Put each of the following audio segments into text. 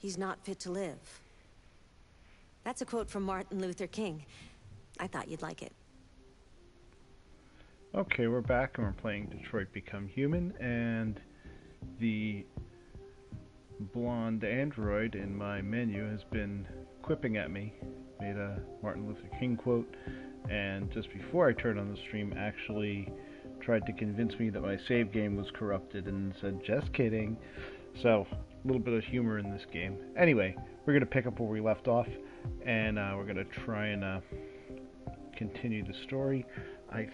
he's not fit to live. That's a quote from Martin Luther King. I thought you'd like it. Okay, we're back and we're playing Detroit Become Human, and the blonde android in my menu has been quipping at me, made a Martin Luther King quote, and just before I turned on the stream actually tried to convince me that my save game was corrupted and said, just kidding. So, a little bit of humor in this game. Anyway, we're going to pick up where we left off, and we're going to try and continue the story. I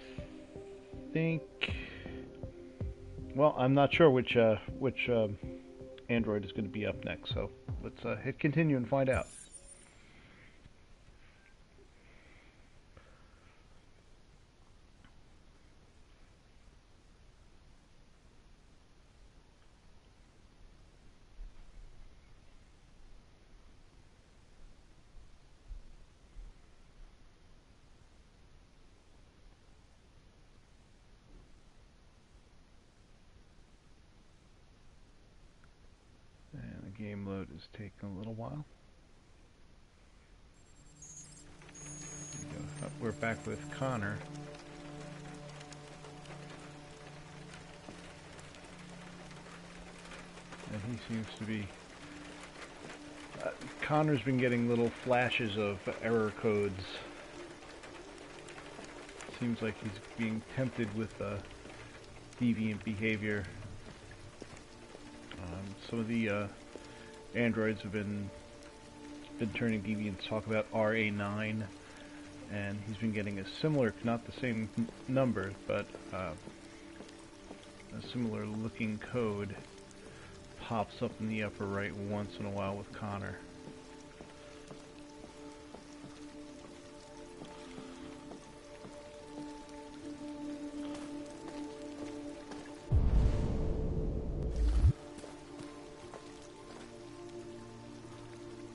think... Well, I'm not sure which android is going to be up next, so let's hit continue and find out. Game load is taking a little while. We're back with Connor. And he seems to be... Connor's been getting little flashes of error codes. Seems like he's being tempted with deviant behavior. Some of the androids have been turning deviant to talk about RA9, and he's been getting a similar, not the same number, but a similar looking code pops up in the upper right once in a while with Connor.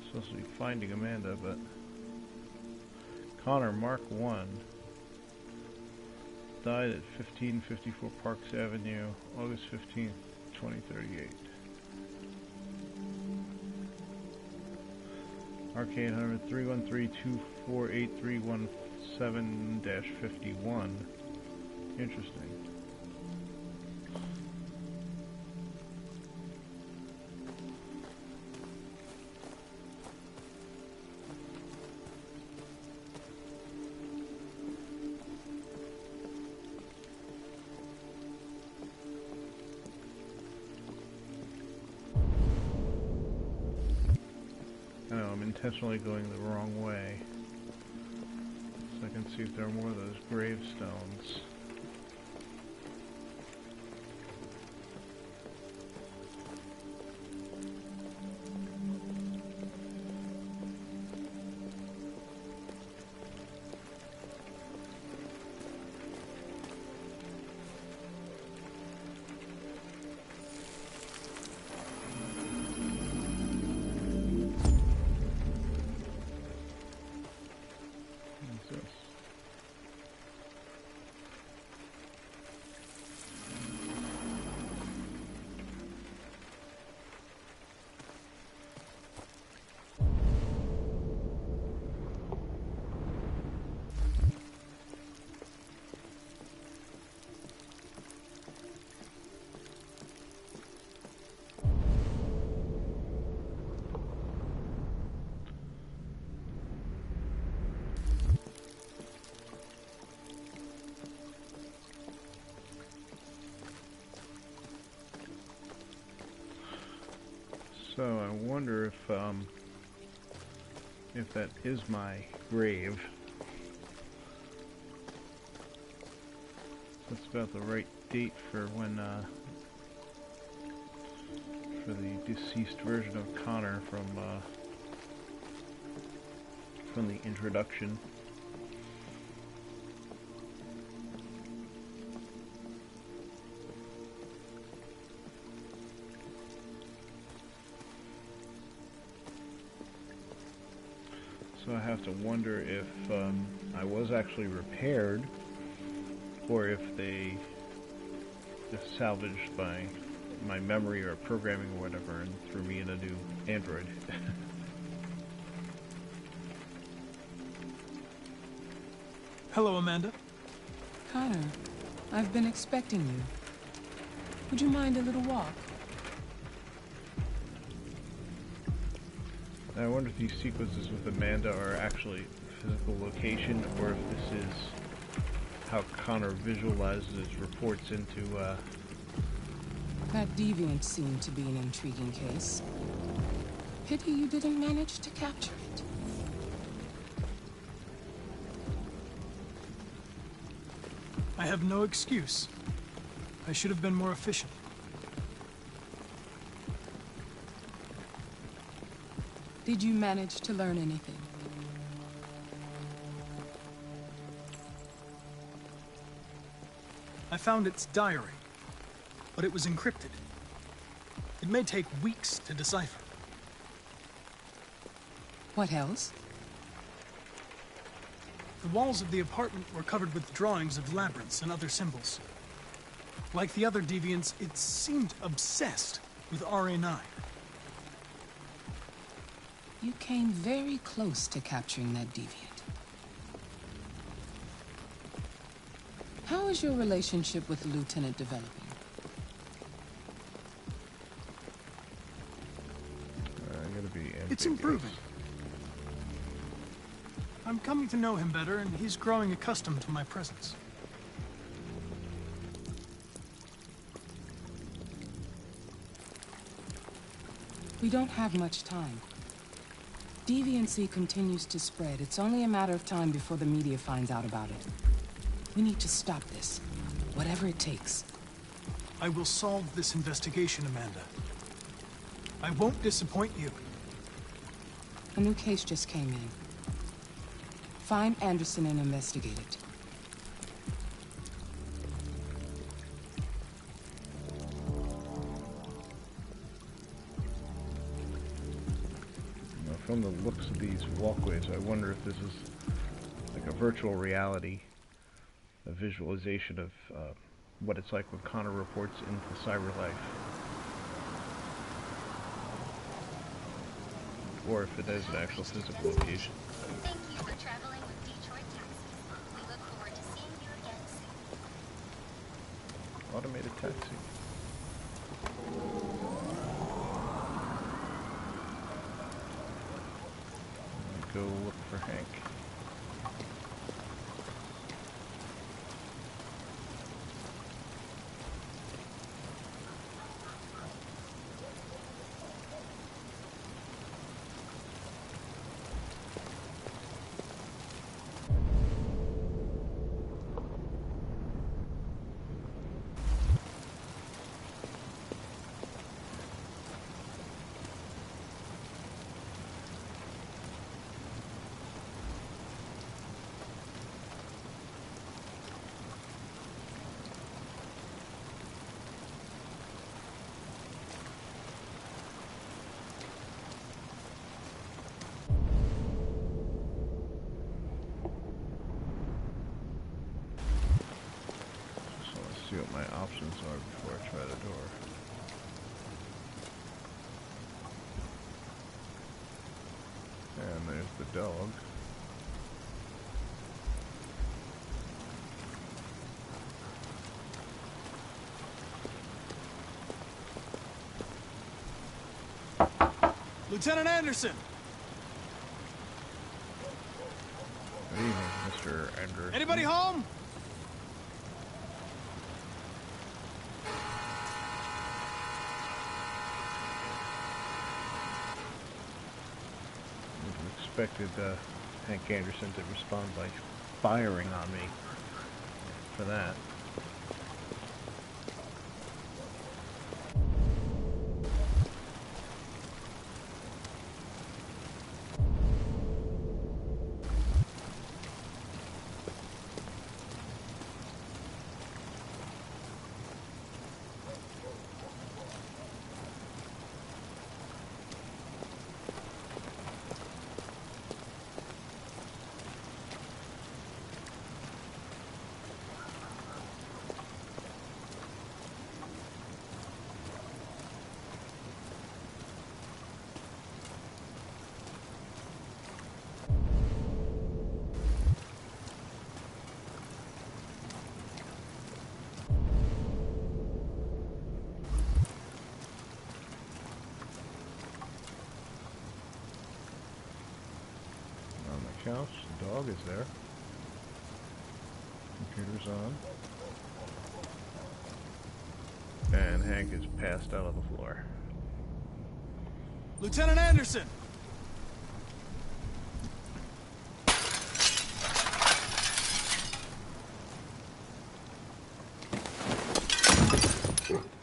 Supposed to be finding Amanda, but Connor Mark 1 died at 1554 Parks Avenue, August 15th, 2038. Arcade 100 313-248-317-51. Interesting. Intentionally going the wrong way, so I can see if there are more of those gravestones. So I wonder if that is my grave. That's about the right date for when for the deceased version of Connor from the introduction. So I have to wonder if I was actually repaired, or if they just salvaged my my memory or programming or whatever and threw me in a new android. Hello, Amanda. Connor, I've been expecting you. Would you mind a little walk? I wonder if these sequences with Amanda are actually physical location, or if this is how Connor visualizes reports into, That deviant seemed to be an intriguing case. Pity you didn't manage to capture it. I have no excuse. I should have been more efficient. Did you manage to learn anything? I found its diary, but it was encrypted. It may take weeks to decipher. What else? The walls of the apartment were covered with drawings of labyrinths and other symbols. Like the other deviants, it seemed obsessed with RA9. You came very close to capturing that deviant. How is your relationship with the Lieutenant developing? I gotta be ambiguous. It's improving. I'm coming to know him better, and he's growing accustomed to my presence. We don't have much time. Deviancy continues to spread. It's only a matter of time before the media finds out about it. We need to stop this, whatever it takes. I will solve this investigation, Amanda. I won't disappoint you. A new case just came in. Find Anderson and investigate it. From the looks of these walkways, I wonder if this is like a virtual reality, a visualization of what it's like when Connor reports into cyber life. Or if it is an actual physical location. Thank you for traveling with Detroit Taxis. We look forward to seeing you again soon. Automated taxi. Go look for Hank. See what my options are before I try the door. And there's the dog. Lieutenant Anderson! Good evening, Mr. Andrew. Anybody home? Expected Hank Anderson to respond by firing on me for that. couch. The dog is there. Computer's on. And Hank is passed out on the floor. Lieutenant Anderson!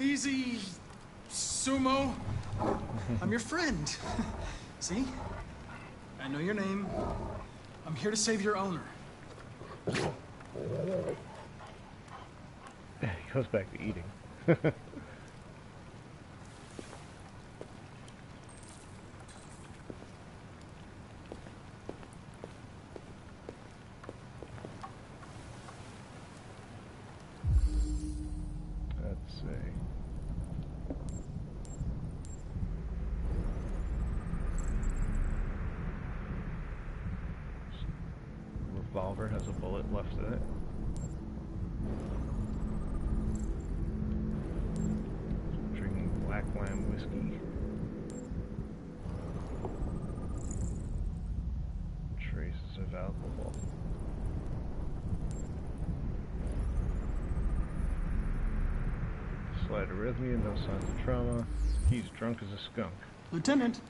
Easy, Sumo. I'm your friend. See? I know your name. I'm here to save your owner. He goes back to eating. Let's see. Revolver has a bullet left in it. Drinking Black Lamb whiskey. Traces of alcohol. Slight arrhythmia, no signs of trauma. He's drunk as a skunk. Lieutenant.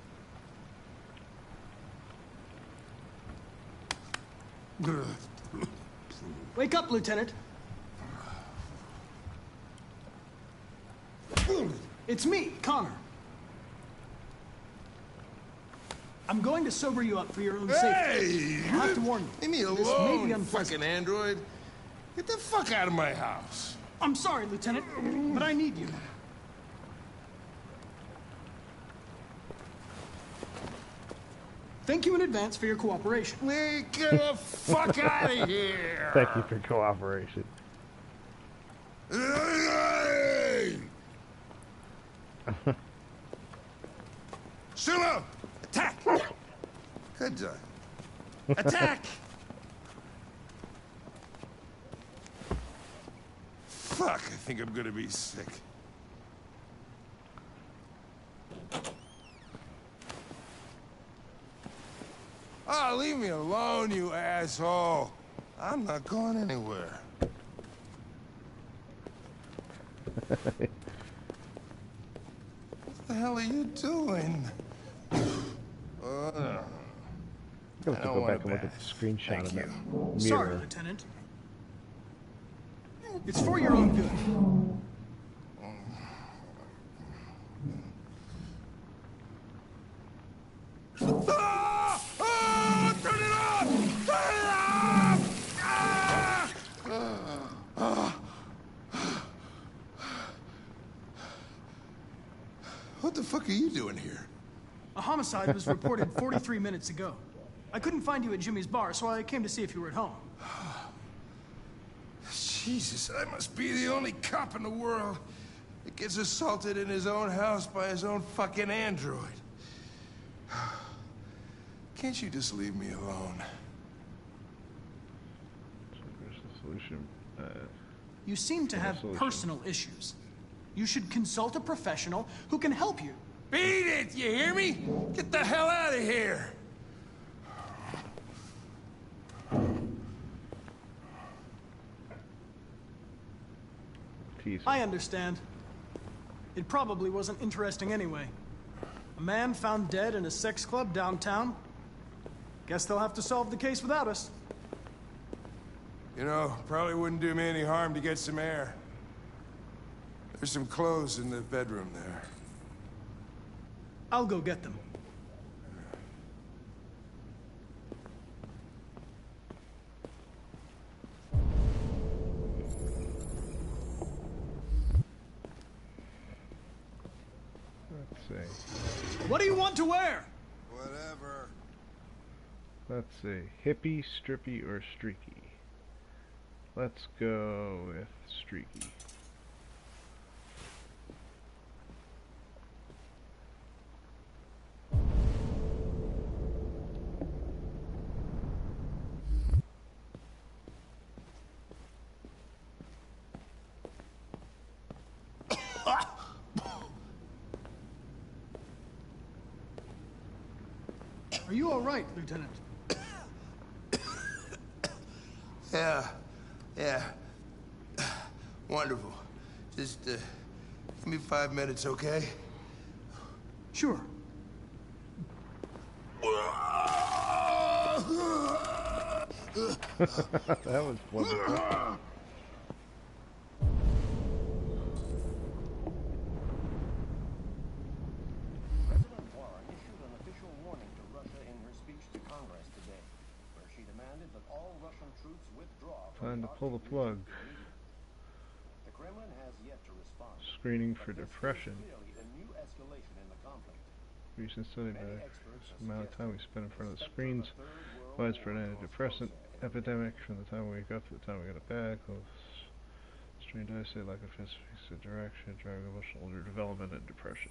Wake up, Lieutenant. It's me, Connor. I'm going to sober you up for your own safety. Hey! I have to warn you. Leave me This may be alone, unpleasant. fucking android. Get the fuck out of my house. I'm sorry, Lieutenant, but I need you. Thank you in advance for your cooperation. Get the fuck out of here! Thank you for cooperation. Hey! Sumo! Attack! Good job. Attack! Fuck, I think I'm gonna be sick. Oh, leave me alone, you asshole. I'm not going anywhere. What the hell are you doing? I'm going to go back and look at the screenshot of that mirror. Sorry, Lieutenant. It's for your own good. Ah! Ah! Turn it off! Turn it off! Ah! What the fuck are you doing here? A homicide was reported 43 minutes ago. I couldn't find you at Jimmy's bar, so I came to see if you were at home. Jesus, I must be the only cop in the world that gets assaulted in his own house by his own fucking android. Can't you just leave me alone? So there's the solution. You seem to have solution. personal issues. You should consult a professional who can help you. Beat it, you hear me? Get the hell out of here! Teaser. I understand. It probably wasn't interesting anyway. A man found dead in a sex club downtown. Guess they'll have to solve the case without us. You know, probably wouldn't do me any harm to get some air. There's some clothes in the bedroom there. I'll go get them. Let's see. What do you want to wear? Whatever. Let's see. Hippie, strippy, or streaky? Let's go with streaky. Are you all right, Lieutenant? Yeah. Yeah. Wonderful. Just, give me 5 minutes, okay? Sure. That was wonderful. President Warren issued an official warning to Russia in her speech to Congress today, where she demanded that all Russian troops withdraw from Time to the pull the Arctic plug. region immediately. The Kremlin has yet to respond. Screening but for this is depression. clearly a new escalation in the conflict. Recent study Many by experts the are amount of time we suggesting spend in front of the specter screens, a third world widespread war antidepressant draws closer epidemic from the time we wake up to the time we go to bed, strained eyesight, lack of physical direction, driving emotional development, and depression.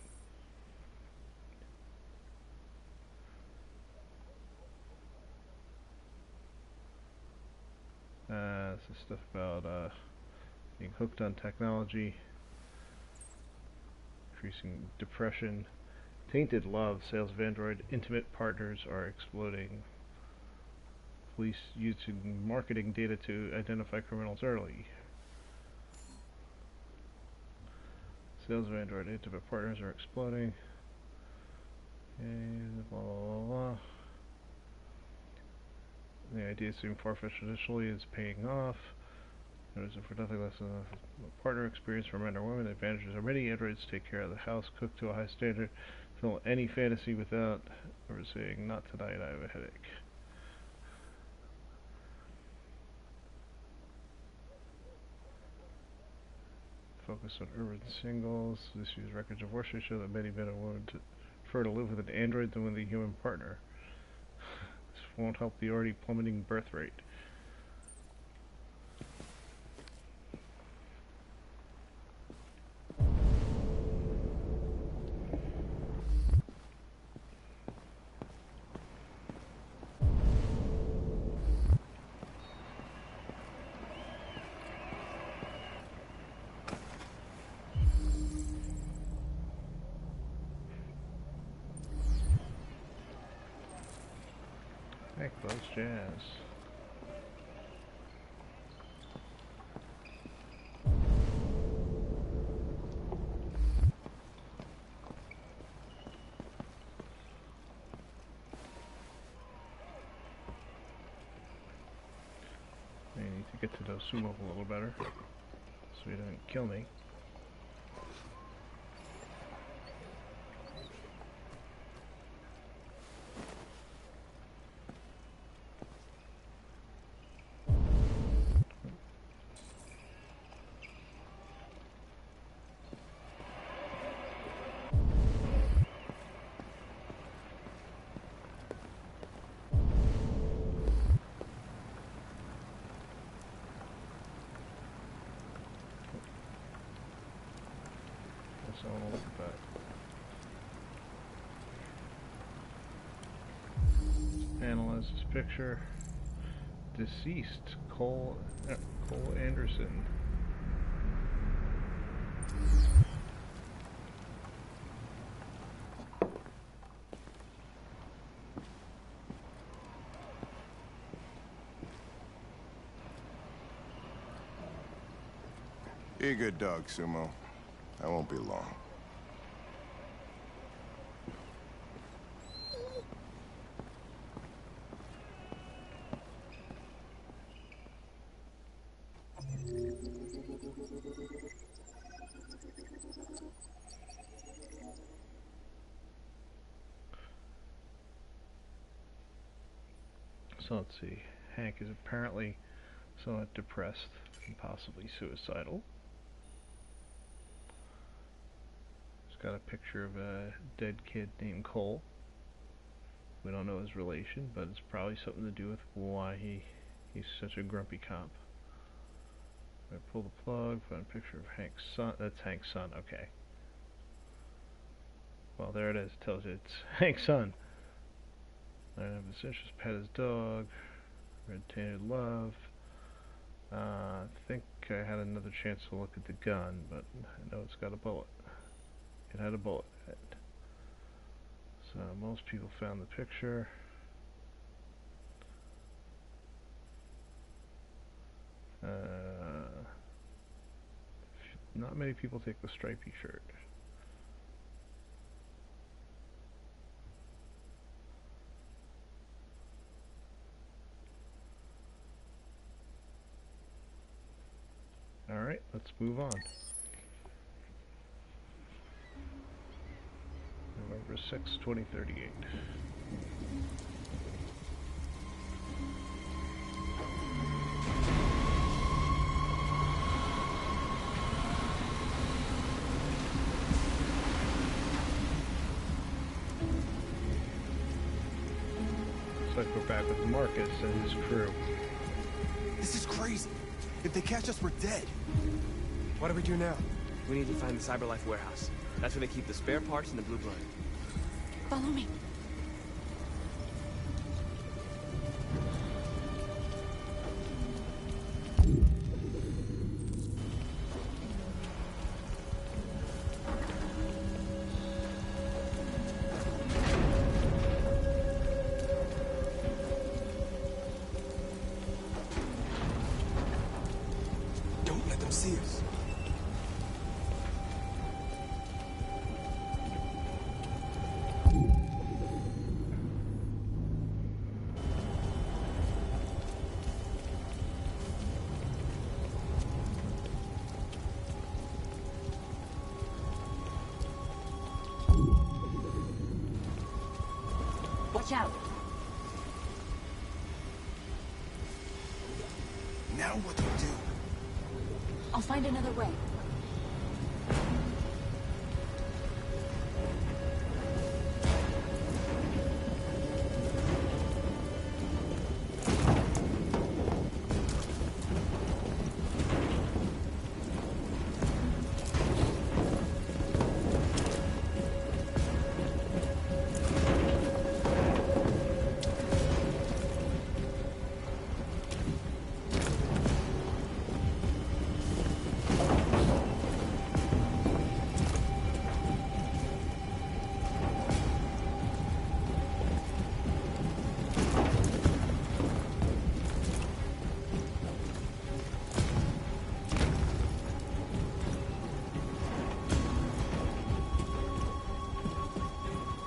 This is stuff about being hooked on technology, increasing depression, tainted love, sales of Android, intimate partners are exploding. Police using marketing data to identify criminals early. Sales of Android intimate partners are exploding. And blah blah blah. The idea seemed far-fetched initially is paying off. Notice if for nothing less than a partner experience for men or women, the advantages are many. Androids take care of the house, cook to a high standard, fill any fantasy without ever saying, "Not tonight, I have a headache." Focus on urban singles. This use records of worship show that many men and women prefer to live with an android than with a human partner. This won't help the already plummeting birth rate. Heck, those jazz. I need to get to know Sumo a little better, so he doesn't kill me. I want to look at that. Analyze this picture. Deceased Cole Anderson. Be a good dog, Sumo. I won't be long. So let's see. Hank is apparently somewhat depressed and possibly suicidal. He's got a picture of a dead kid named Cole. We don't know his relation, but it's probably something to do with why he's such a grumpy cop. I pull the plug, find a picture of Hank's son. That's Hank's son, okay. Well, there it is. It tells you it's Hank's son. I have his interest, pet his dog, red-tainted love. I think I had another chance to look at the gun, but I know it's got a bullet. It had a bullet in it. So most people found the picture. Not many people take the stripy shirt. Alright, let's move on. November 6, 2038. Looks like we're back with Marcus and his crew. This is crazy. If they catch us, we're dead. What do we do now? We need to find the CyberLife warehouse. That's where they keep the spare parts and the blue blood. Follow me. Don't let them see us. Watch out. Now what do we do? I'll find another way.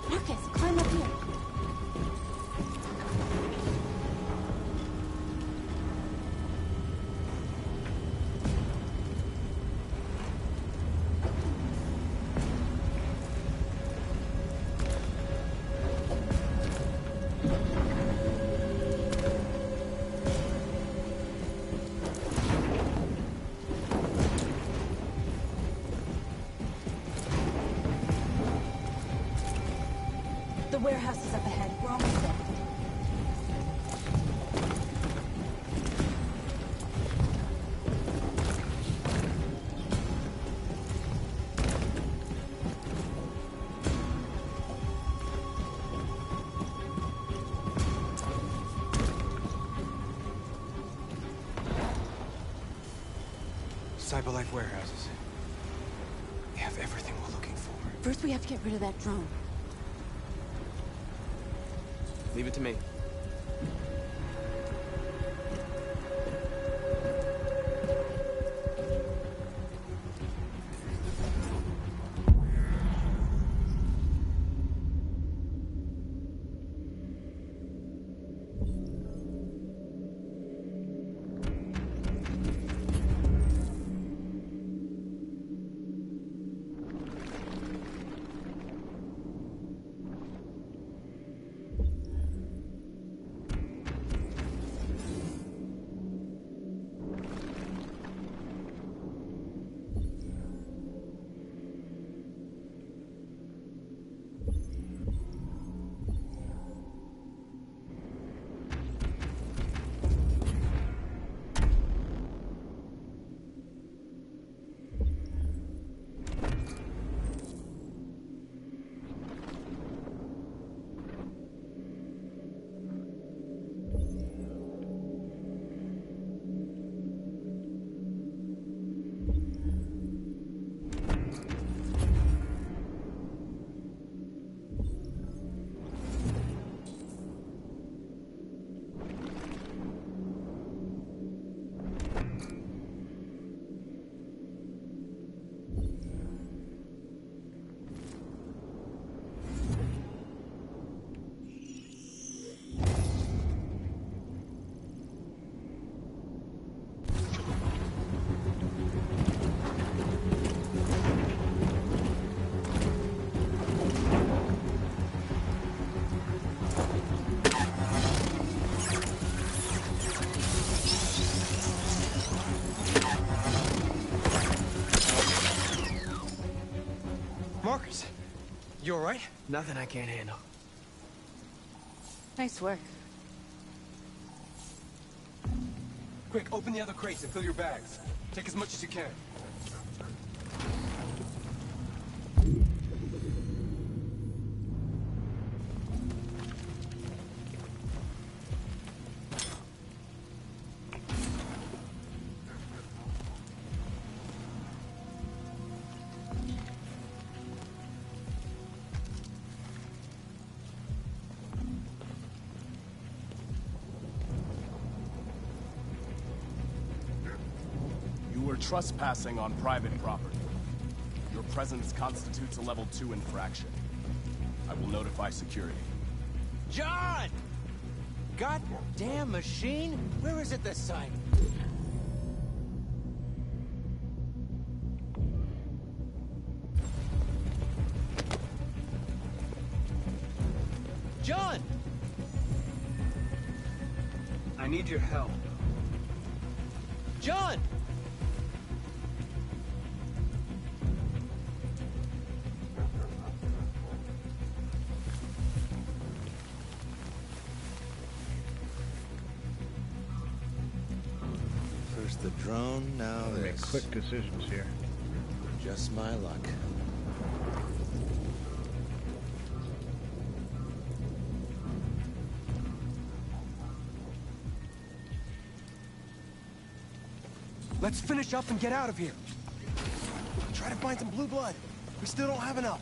Marcus, climb up here. The warehouse is up ahead. We're almost there. CyberLife warehouses. They have everything we're looking for. First, we have to get rid of that drone. Leave it to me. Nothing I can't handle. Nice work. Quick, open the other crates and fill your bags. Take as much as you can. You are trespassing on private property. Your presence constitutes a level 2 infraction. I will notify security. John! Goddamn machine! Where is it this time? John! I need your help. John! First the drone, now Make this. quick decisions here. Just my luck. Let's finish up and get out of here. Try to find some blue blood. We still don't have enough.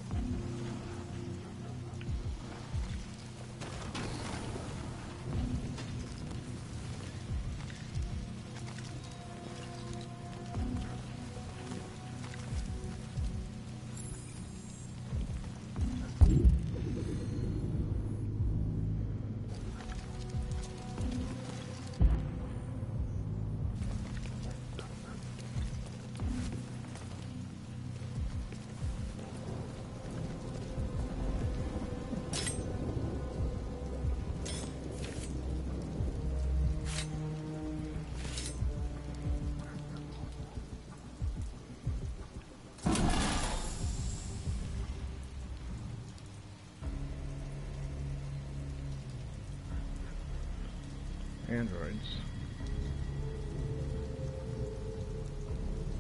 Androids.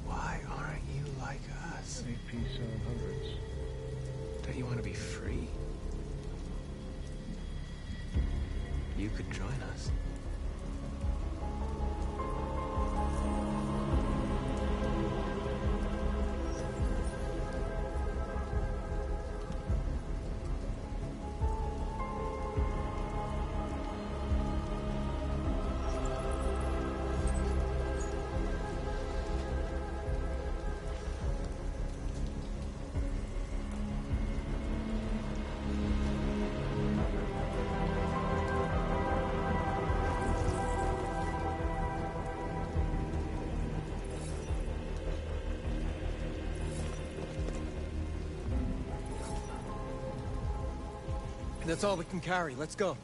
Why aren't you like us? AP-700s. Don't you want to be free? You could join us. That's all we can carry. Let's go.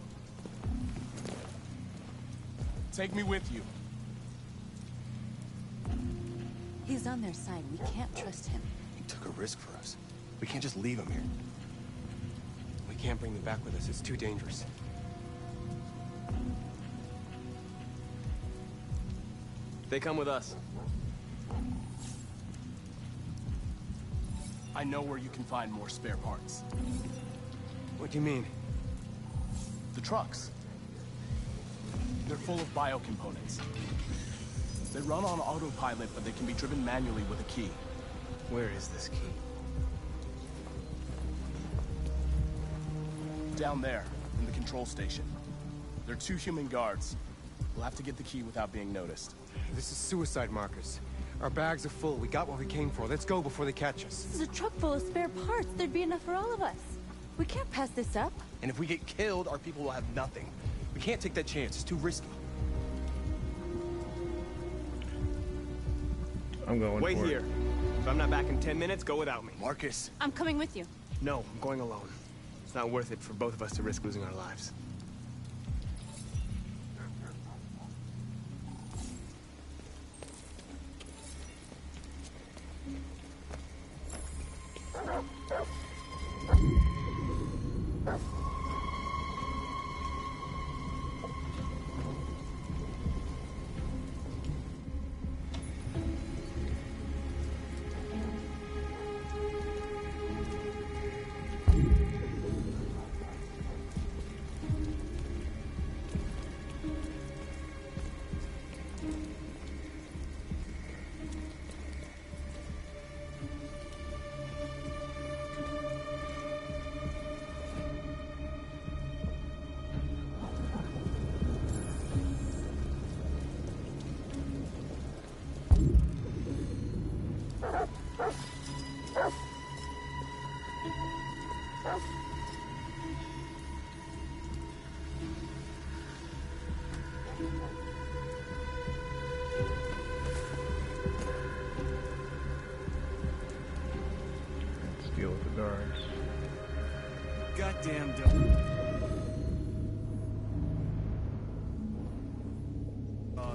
Take me with you. He's on their side. We can't trust him. He took a risk for us. We can't just leave him here. We can't bring them back with us. It's too dangerous. They come with us. I know where you can find more spare parts. What do you mean? The trucks. They're full of biocomponents. They run on autopilot, but they can be driven manually with a key. Where is this key? Down there, in the control station. There are 2 human guards. We'll have to get the key without being noticed. This is suicide, Marcus. Our bags are full. We got what we came for. Let's go before they catch us. This is a truck full of spare parts. There'd be enough for all of us. We can't pass this up. And if we get killed, our people will have nothing. We can't take that chance. It's too risky. I'm going Wait for here. it. If I'm not back in 10 minutes, go without me. Marcus. I'm coming with you. No, I'm going alone. It's not worth it for both of us to risk losing our lives.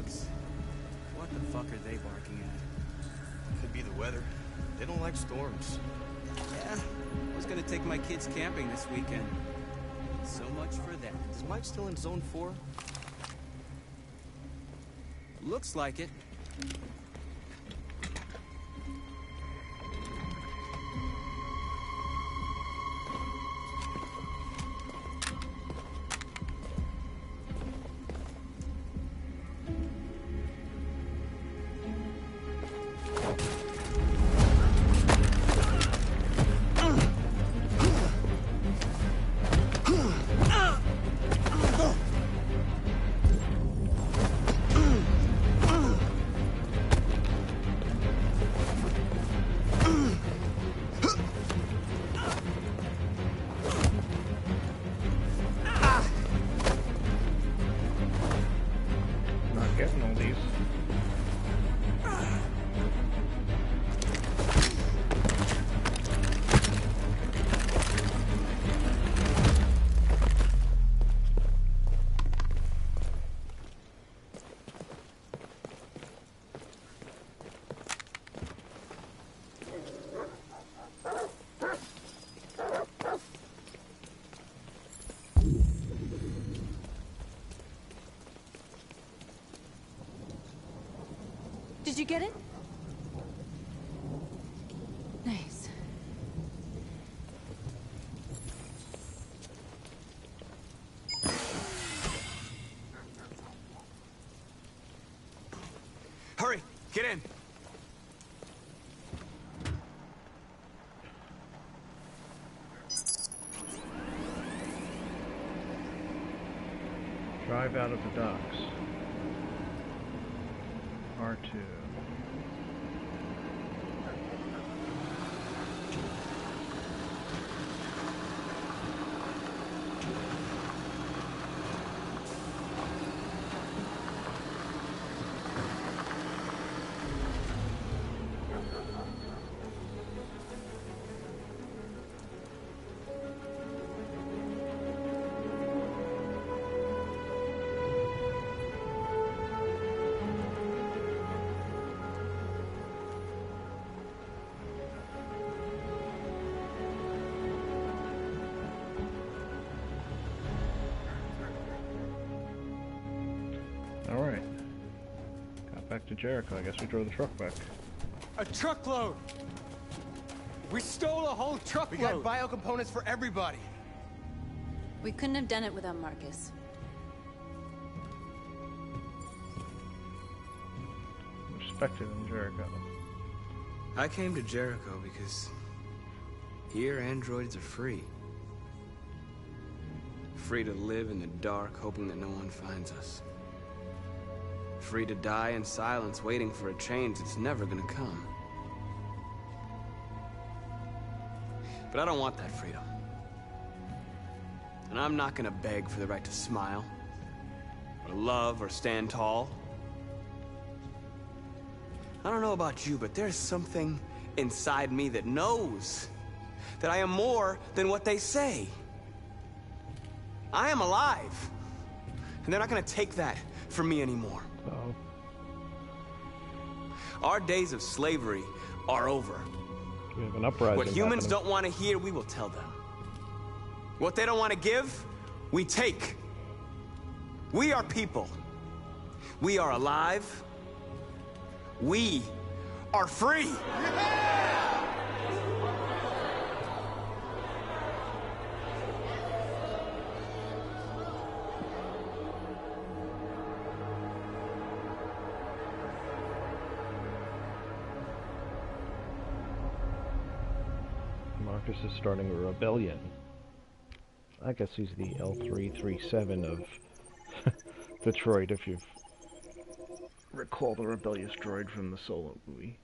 dogs. What the fuck are they barking at? Could be the weather. They don't like storms. Yeah, I was gonna take my kids camping this weekend. So much for that. Is Mike still in Zone 4? Looks like it. Did you get it? Nice. Hurry, get in. Drive out of the docks. R2. Alright. Got back to Jericho. I guess we drove the truck back. A truckload! We stole a whole truckload! We got bio components for everybody. We couldn't have done it without Marcus. Respected in Jericho. I came to Jericho because here androids are free. Free to live in the dark, hoping that no one finds us. Free to die in silence, waiting for a change that's never gonna come. But I don't want that freedom. And I'm not gonna beg for the right to smile, or love, or stand tall. I don't know about you, but there's something inside me that knows that I am more than what they say. I am alive. And they're not gonna take that from me anymore. Uh-oh. Our days of slavery are over. We have an uprising. What humans happening. don't want to hear, we will tell them. What they don't want to give, we take. We are people. We are alive. We are free. Marcus is starting a rebellion. I guess he's the L337 of Detroit, if you recall the rebellious droid from the Solo movie.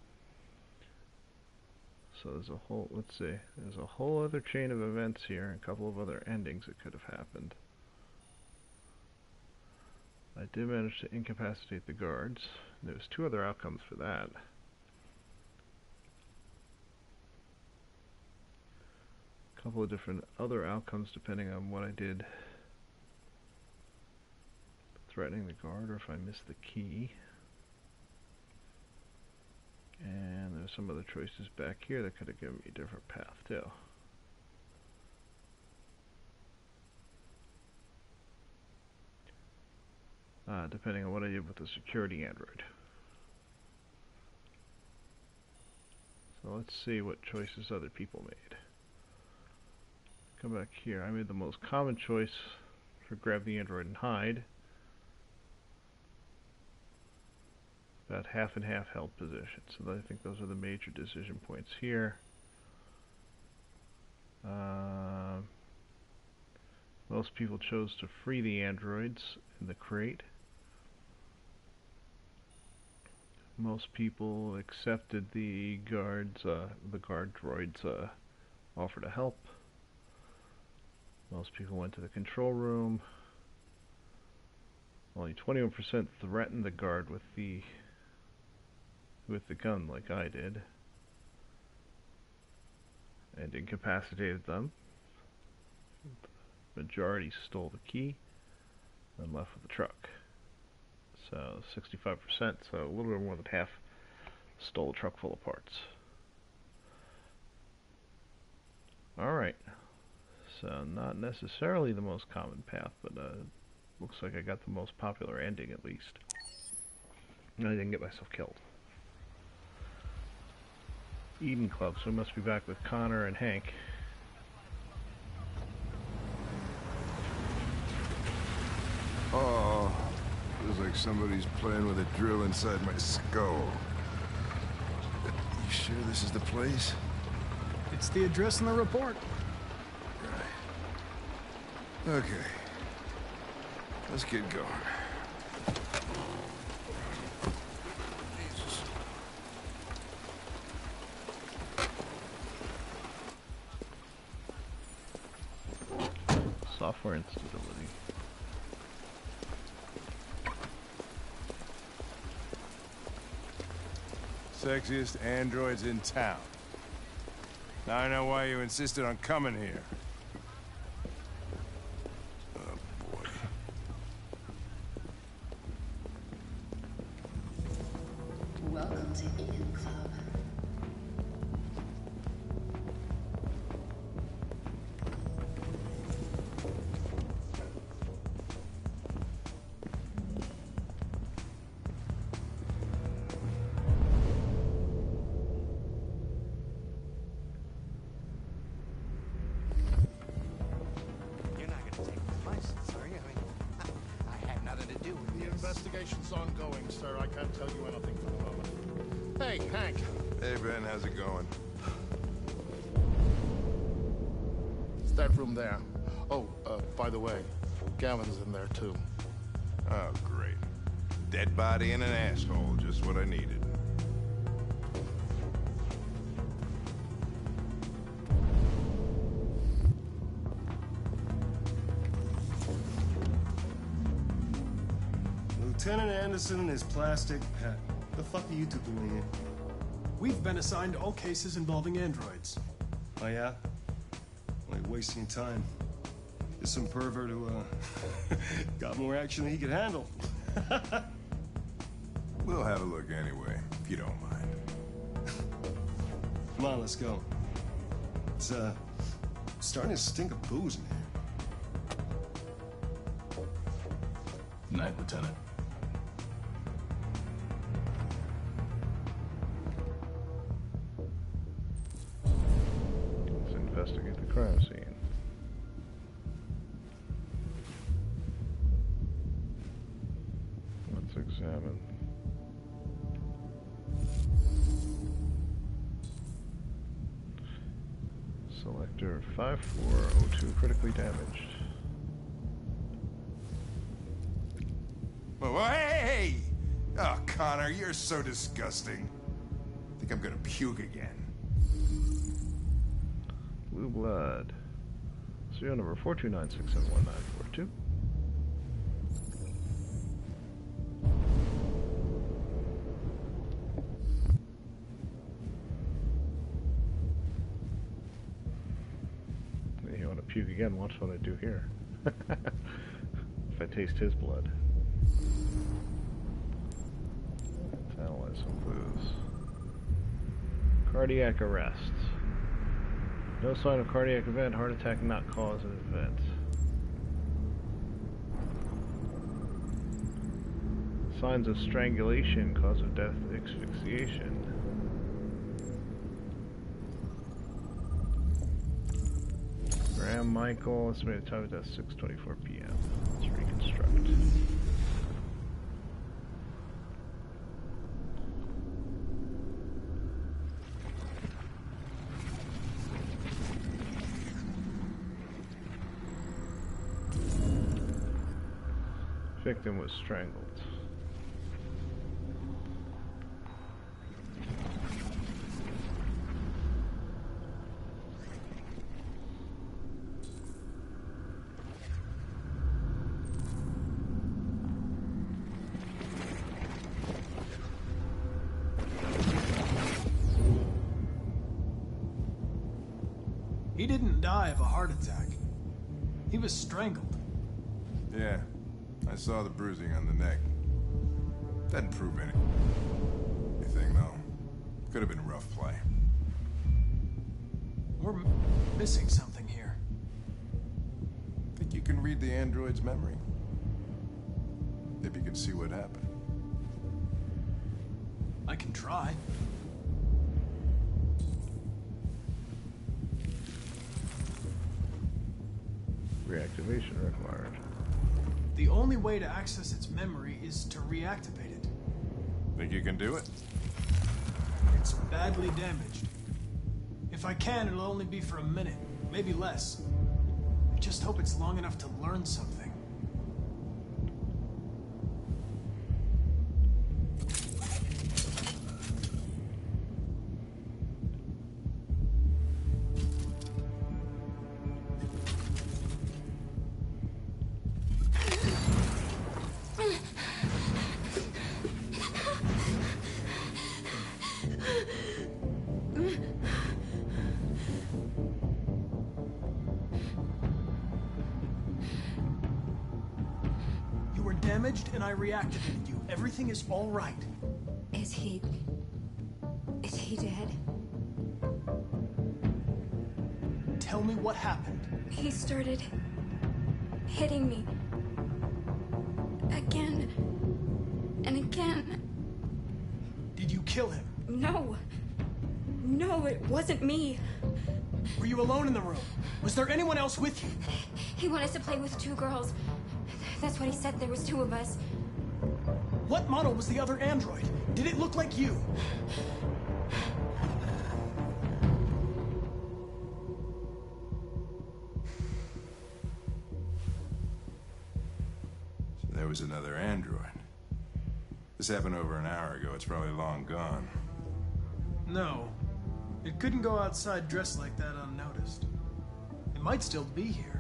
So there's a whole, let's see, there's a whole other chain of events here, a couple of other endings that could have happened. I did manage to incapacitate the guards. There was 2 other outcomes for that. A couple of different other outcomes depending on what I did. threatening the guard or if I miss the key. And there's some other choices back here that could have given me a different path too. Depending on what I did with the security android. So let's see what choices other people made. Come back here. I made the most common choice for grab the android and hide. About half and half held position. So I think those are the major decision points here. Most people chose to free the androids in the crate. Most people accepted the guard droid's offer to help. Most people went to the control room. Only 21% threatened the guard with the gun like I did, and incapacitated them. Majority stole the key and left with the truck. So 65%, so a little bit more than half stole a truck full of parts. Alright, so not necessarily the most common path, but looks like I got the most popular ending at least. And I didn't get myself killed. Eden Club, so we must be back with Connor and Hank. Oh, feels like somebody's playing with a drill inside my skull. You sure this is the place? It's the address in the report. Right. Okay. Let's get going. Jesus. Software instability. Sexiest androids in town. Now I know why you insisted on coming here. Oh, boy. Welcome to Eden Club. Investigation's ongoing, sir. I can't tell you anything for the moment. Hey, Hank. Hey, Ben, how's it going? It's that room there. Oh, by the way, Gavin's in there, too. Oh, great. Dead body and an asshole, just what I needed. Lieutenant Anderson and his plastic pet. The fuck are you two doing here? We've been assigned all cases involving androids. Oh, yeah? Well, you're wasting time. There's some pervert who, got more action than he could handle. We'll have a look anyway, if you don't mind. Come on, let's go. It's, starting to stink of booze in here. Night, Lieutenant. Let's investigate the crime scene. Let's examine. Selector 5402 critically damaged. Whoa, hey! Oh, Connor, you're so disgusting. I think I'm gonna puke again. Blue blood. Serial number 429671942. You want to puke again? Watch what I do here. If I taste his blood. Let's analyze some clues. Cardiac arrest. No sign of cardiac event. Heart attack not cause an event. Signs of strangulation, cause of death, asphyxiation. Graham Michael, estimated time of death 6:24 p.m. Let's reconstruct. Victim was strangled. He didn't die of a heart attack. He was strangled. Yeah, I saw the bruising on the neck. Doesn't prove anything, though. Could have been rough play. We're missing something here. Think you can read the android's memory? Maybe you can see what happened. I can try. Reactivation required. The only way to access its memory is to reactivate it. Think you can do it? It's badly damaged. If I can, it'll only be for a minute, maybe less. I just hope it's long enough to learn something. Damaged and I reactivated you. Everything is all right. Is he dead? Tell me what happened. He started hitting me. Again and again. Did you kill him? No. No, it wasn't me. Were you alone in the room? Was there anyone else with you? He wanted us to play with two girls. That's what he said. There was two of us. What model was the other android? Did it look like you? So there was another android. This happened over an hour ago. It's probably long gone. No. It couldn't go outside dressed like that unnoticed. It might still be here.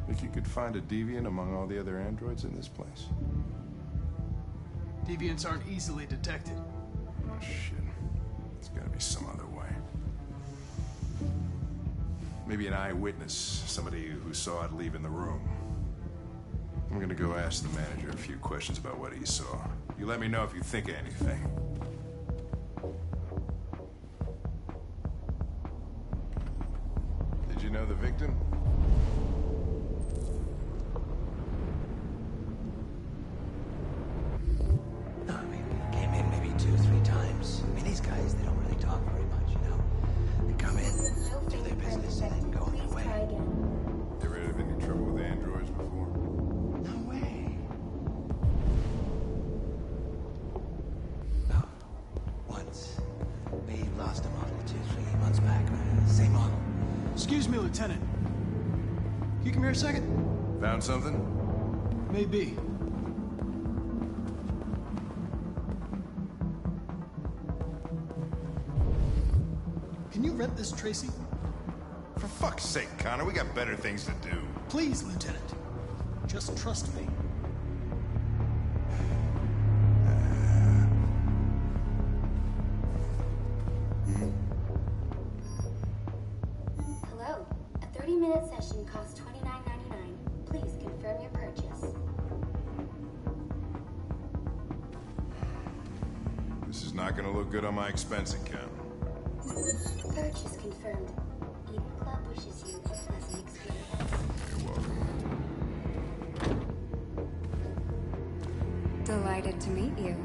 Think you could find a deviant among all the other androids in this place? Deviants aren't easily detected. Oh, shit. There's gotta be some other way. Maybe an eyewitness, somebody who saw it leaving the room. I'm gonna go ask the manager a few questions about what he saw. You let me know if you think of anything. Did you know the victim? These guys, they don't really talk very much, you know? They come in, do their business, and then go on their way. You ever had any trouble with androids before? No way. Oh, once. We lost a model 2-3 months back. Same model. Excuse me, Lieutenant. Can you come here a second? Found something? Maybe. Can you rent this, Tracy? For fuck's sake, Connor, we got better things to do. Please, Lieutenant. Just trust me. Hello. A 30-minute session costs $29.99. Please confirm your purchase. is not gonna look good on my expense account. Purchase confirmed. Eden Club wishes you a pleasant experience. You're welcome. Delighted to meet you.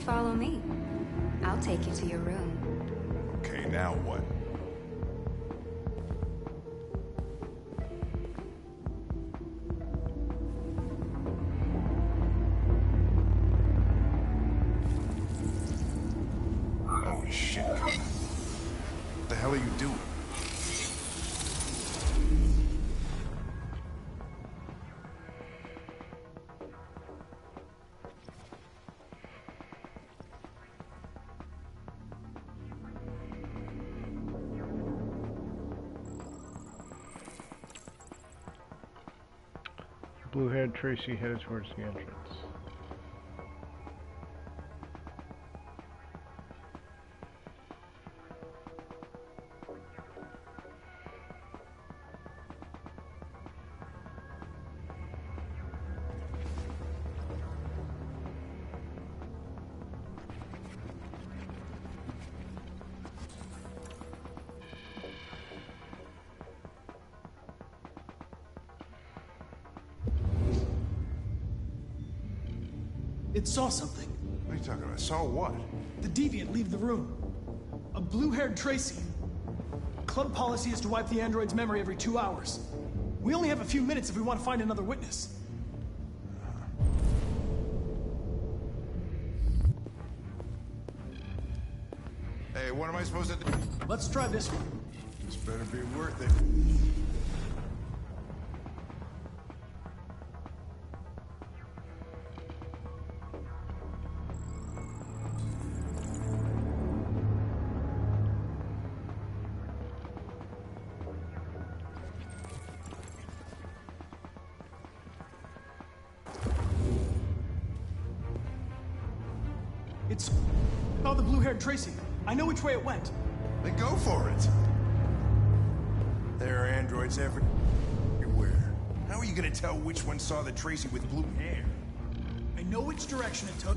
Follow me. I'll take you to your room. Okay, now what? Holy shit. What the hell are you doing? Blue-haired Tracy headed towards the entrance. It saw something. What are you talking about? Saw what? The deviant leave the room. A blue-haired Tracy. Club policy is to wipe the android's memory every 2 hours. We only have a few minutes if we want to find another witness. Hey, what am I supposed to do? Let's try this one. This better be worth it. It's... Oh, the blue-haired Tracy. I know which way it went. Then go for it. There are androids everywhere. How are you gonna tell which one saw the Tracy with blue hair? I know which direction it took.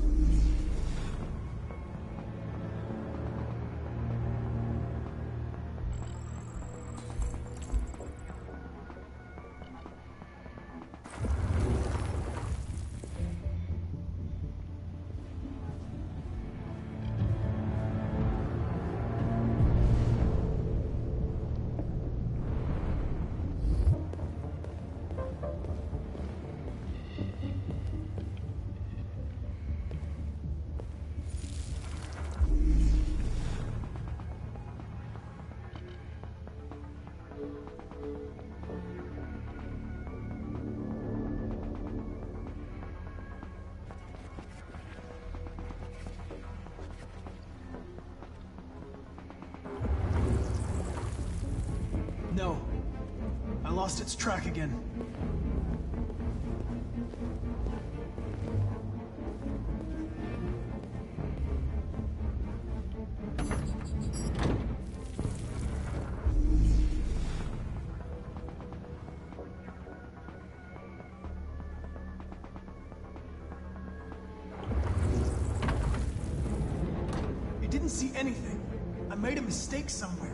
No. I lost its track again. It didn't see anything. I made a mistake somewhere.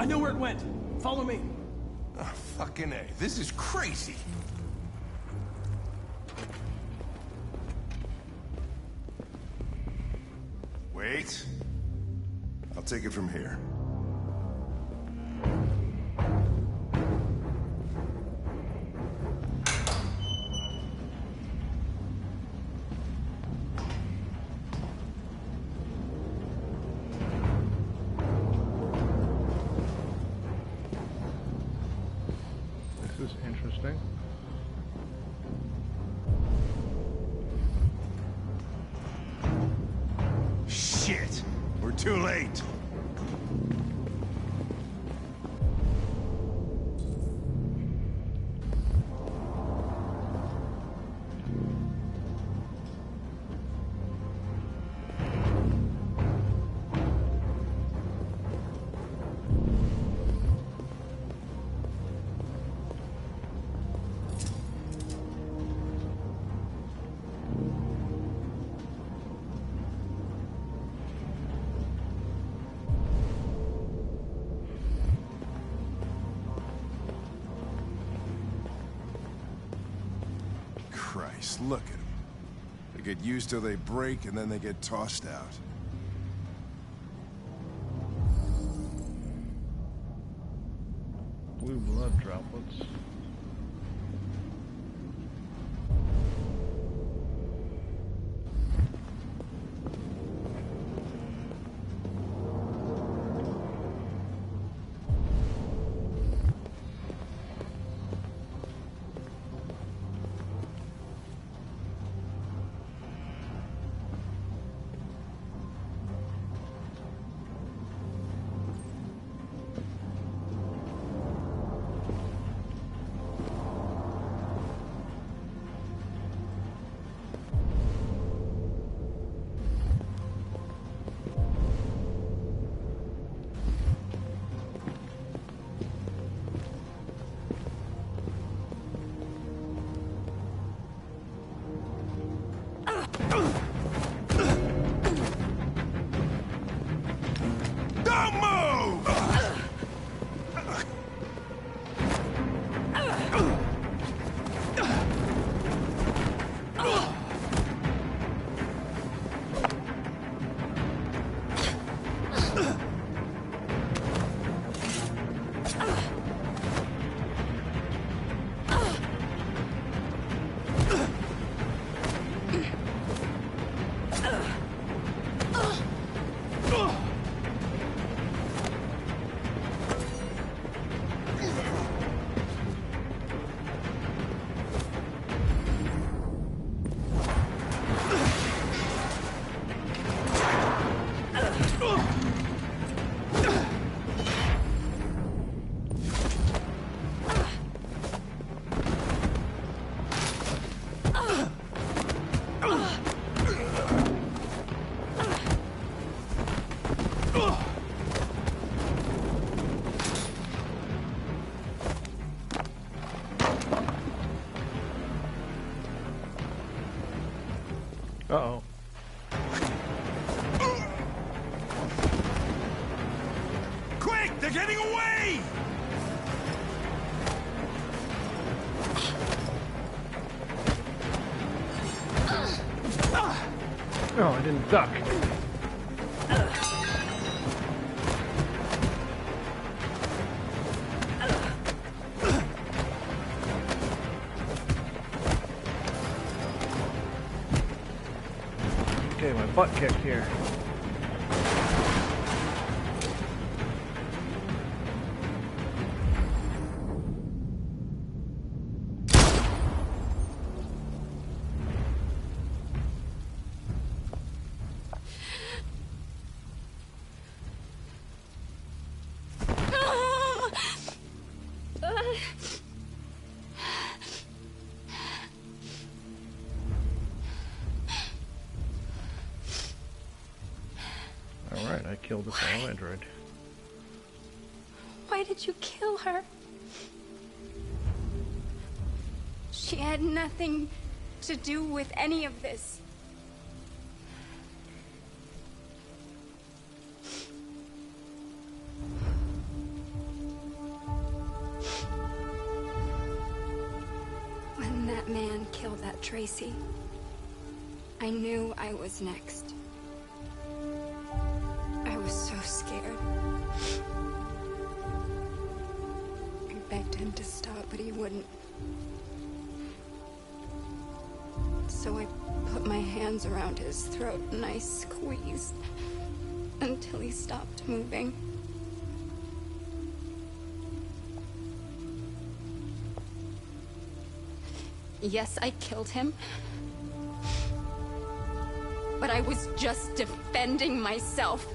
know where it went. Follow me. Oh, fucking A. This is crazy. Wait. I'll take it from here. This is interesting. Shit! We're too late. Christ, look at them. They get used till they break, and then they get tossed out. Blue blood droplets. Don't move! Uh-oh. Quick! They're getting away! No, I didn't duck. Okay, my butt kicked here. Alright, I killed a fellow android. Why did you kill her? She had nothing to do with any of this. man killed that Tracy, I knew I was next. I was so scared. I begged him to stop, but he wouldn't. So I put my hands around his throat and I squeezed until he stopped moving. Yes, I killed him. But I was just defending myself.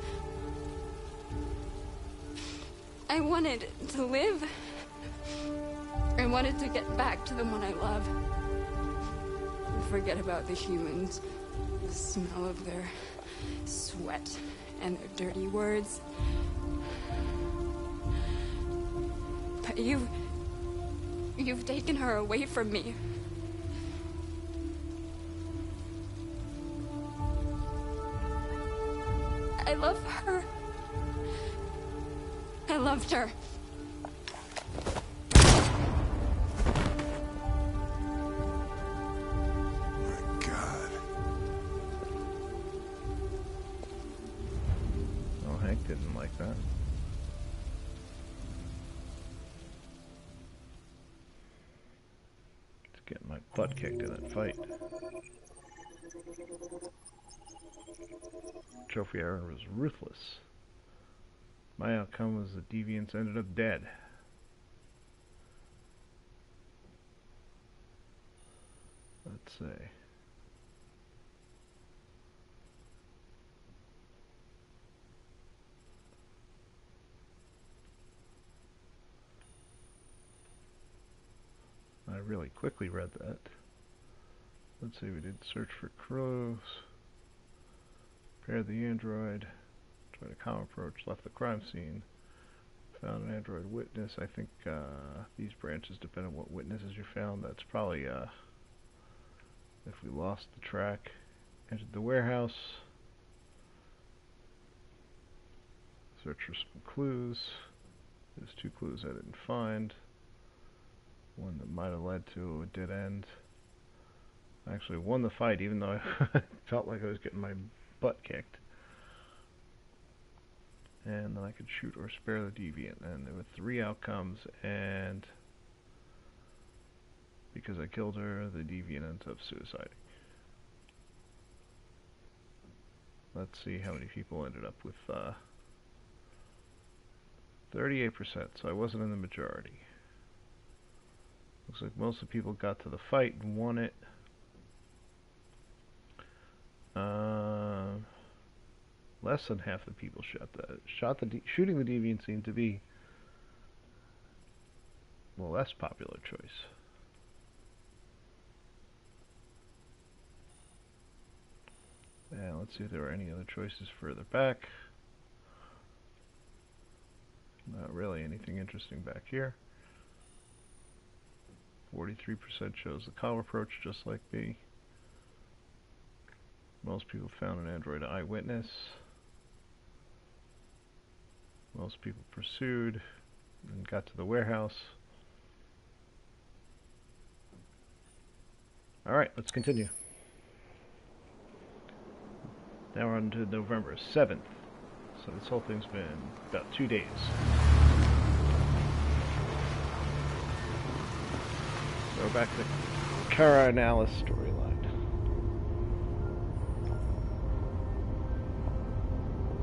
I wanted to live. I wanted to get back to the one I love. Forget about the humans, the smell of their sweat and their dirty words. But you've taken her away from me. I love her. I loved her. Didn't like that. Just getting my butt kicked in that fight. Trophy error was ruthless. My outcome was the deviants ended up dead. Let's see. I really quickly read that. Let's see, we did search for crows, repaired the android, tried a calm approach, left the crime scene, found an android witness. I think these branches depend on what witnesses you found. That's probably if we lost the track. Entered the warehouse, search for some clues. There's 2 clues I didn't find. One that might have led to a dead end. I actually won the fight even though I felt like I was getting my butt kicked. And then I could shoot or spare the deviant. And there were 3 outcomes, and because I killed her, the deviant ends up suiciding. Let's see how many people ended up with 38%, so I wasn't in the majority. Looks like most of the people got to the fight and won it. Less than half the people shooting the deviant seemed to be, well, less popular choice. And let's see if there were any other choices further back. Not really anything interesting back here. 43% chose the calm approach, just like me. Most people found an android eyewitness. Most people pursued and got to the warehouse. Alright, let's continue. Now we're on to November 7th. So this whole thing's been about 2 days. So back to the Kara and Alice storyline.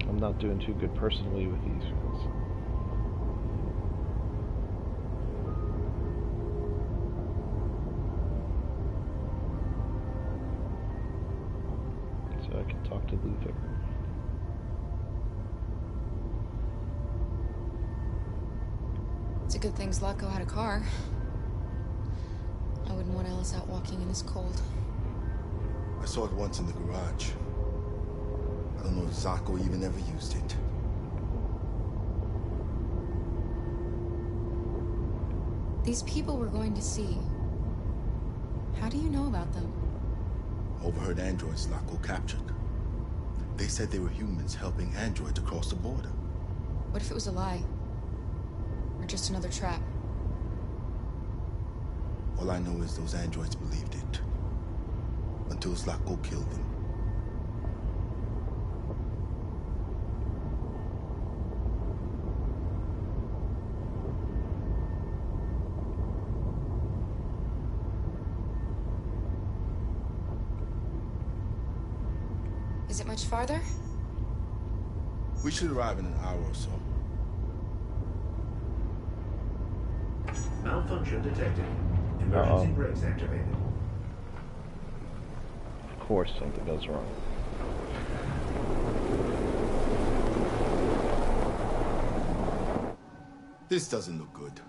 I'm not doing too good personally with these ones. So I can talk to Luther. It's a good thing Zlatko had a car. I wouldn't want Alice out walking in this cold. I saw it once in the garage. I don't know if Zlatko even ever used it. These people we're going to see. How do you know about them? Overheard androids Zlatko captured. They said they were humans helping androids across the border. What if it was a lie? Or just another trap? All I know is those androids believed it. Until Zlatko killed them. Is it much farther? We should arrive in an hour or so. Malfunction detected. Emergency brakes activated. Of course something goes wrong. This doesn't look good.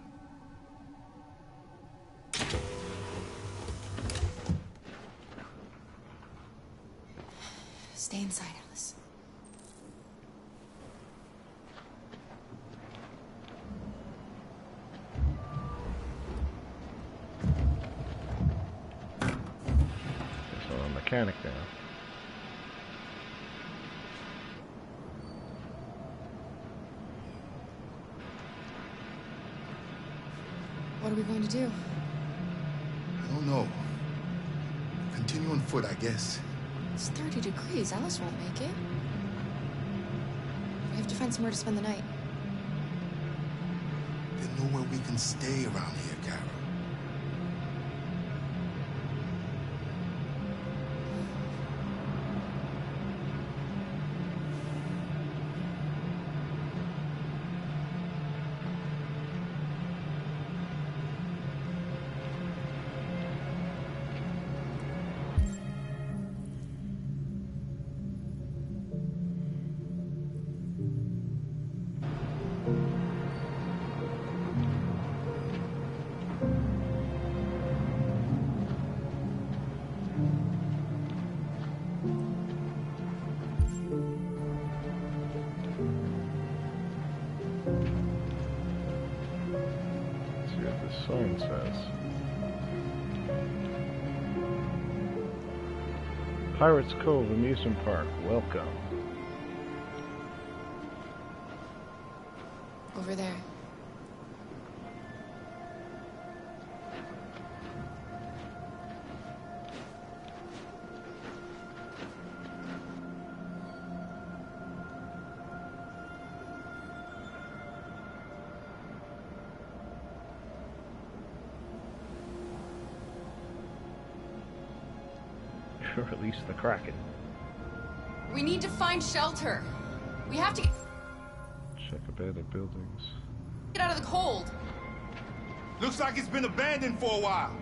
Stay inside, Alice. So I'm a mechanic now. What are we going to do? I don't know. Continue on foot, I guess. It's 30 degrees. Alice won't make it. We have to find somewhere to spend the night. There's nowhere we can stay around here, Carol. Sign says. Pirates Cove Amusement Park, welcome. Over there. Release the Kraken. We need to find shelter. We have to Check abandoned buildings. get out of the cold. Looks like it's been abandoned for a while.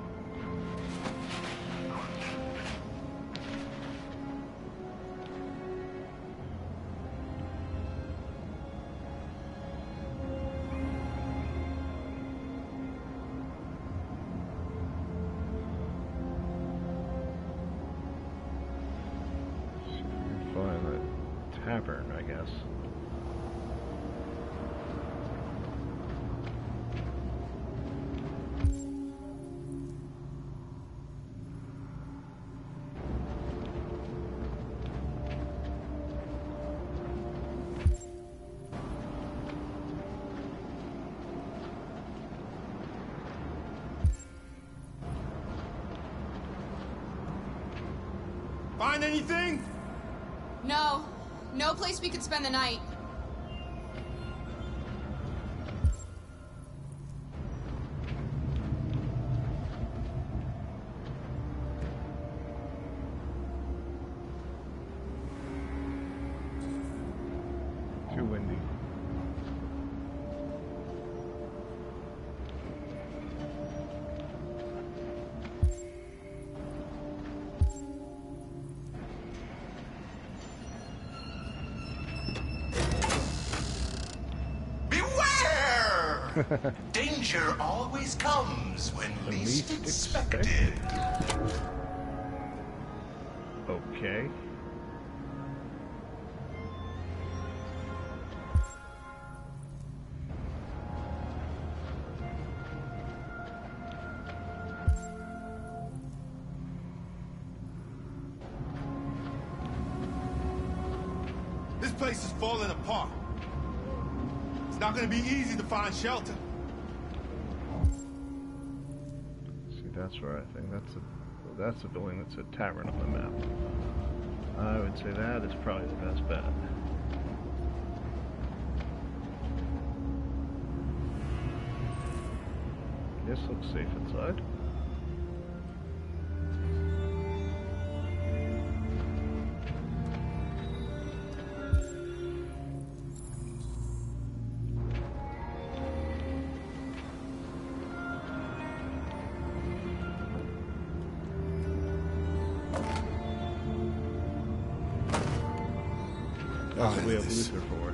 Find a tavern, I guess. Find anything? No. No place we could spend the night. Too windy. Danger always comes when least expected. Okay. This place is falling apart. It's not gonna be easy to find shelter. See, that's That's where I think that's the building that's a tavern on the map. I would say that is probably the best bet. This looks safe inside. That's what we have Luther for.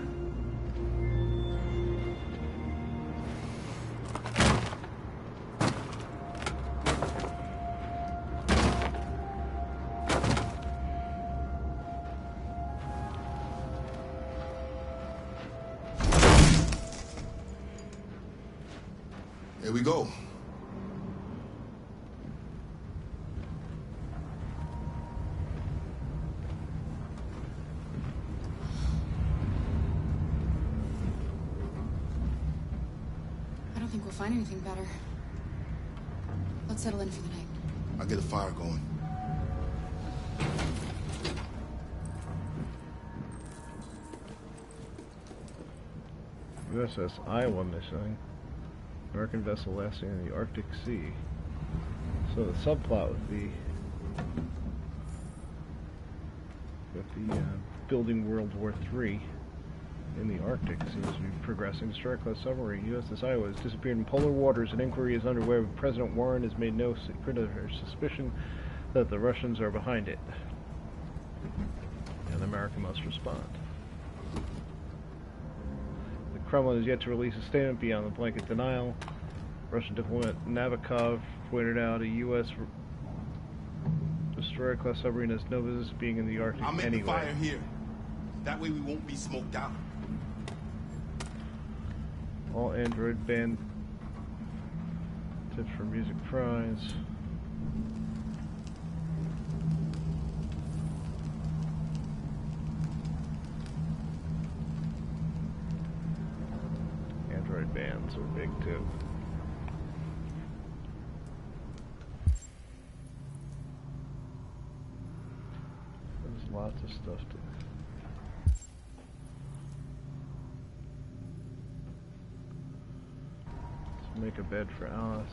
Here we go. I don't think we'll find anything better. Let's settle in for the night. I'll get a fire going. USS Iowa missing. American vessel lasting in the Arctic Sea. So the subplot would be with the building World War III in the Arctic seems to be progressing. Destroyer-class submarine USS Iowa has disappeared in polar waters. An inquiry is underway, but President Warren has made no secret of her suspicion that the Russians are behind it. And America must respond. The Kremlin has yet to release a statement beyond the blanket denial. Russian diplomat Nabokov pointed out a U.S. destroyer-class submarine has no business being in the Arctic I'll make anyway. the fire here. That way we won't be smoked out. All Android band tips for music prize. Android bands are big too. There's lots of stuff to make a bed for Alice.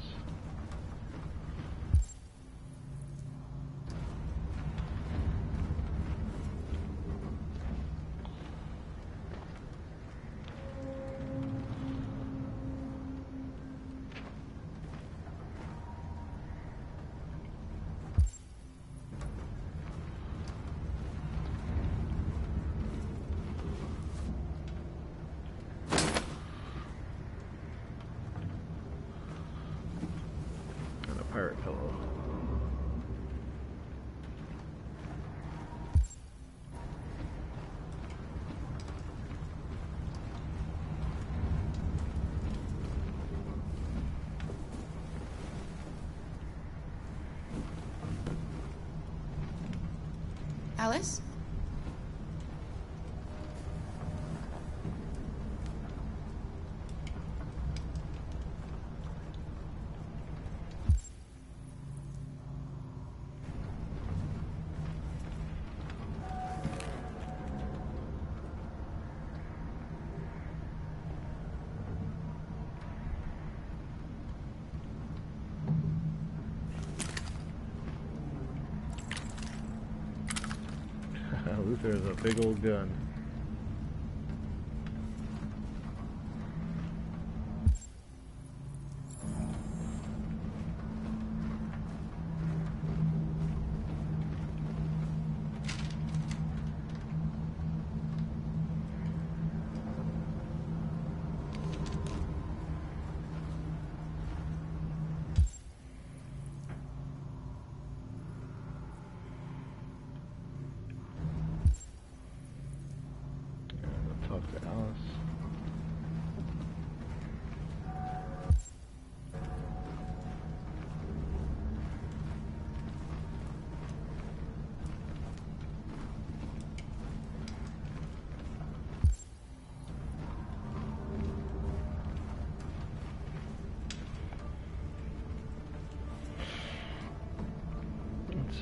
Pirate pillow. Alice? Luther is a big old gun.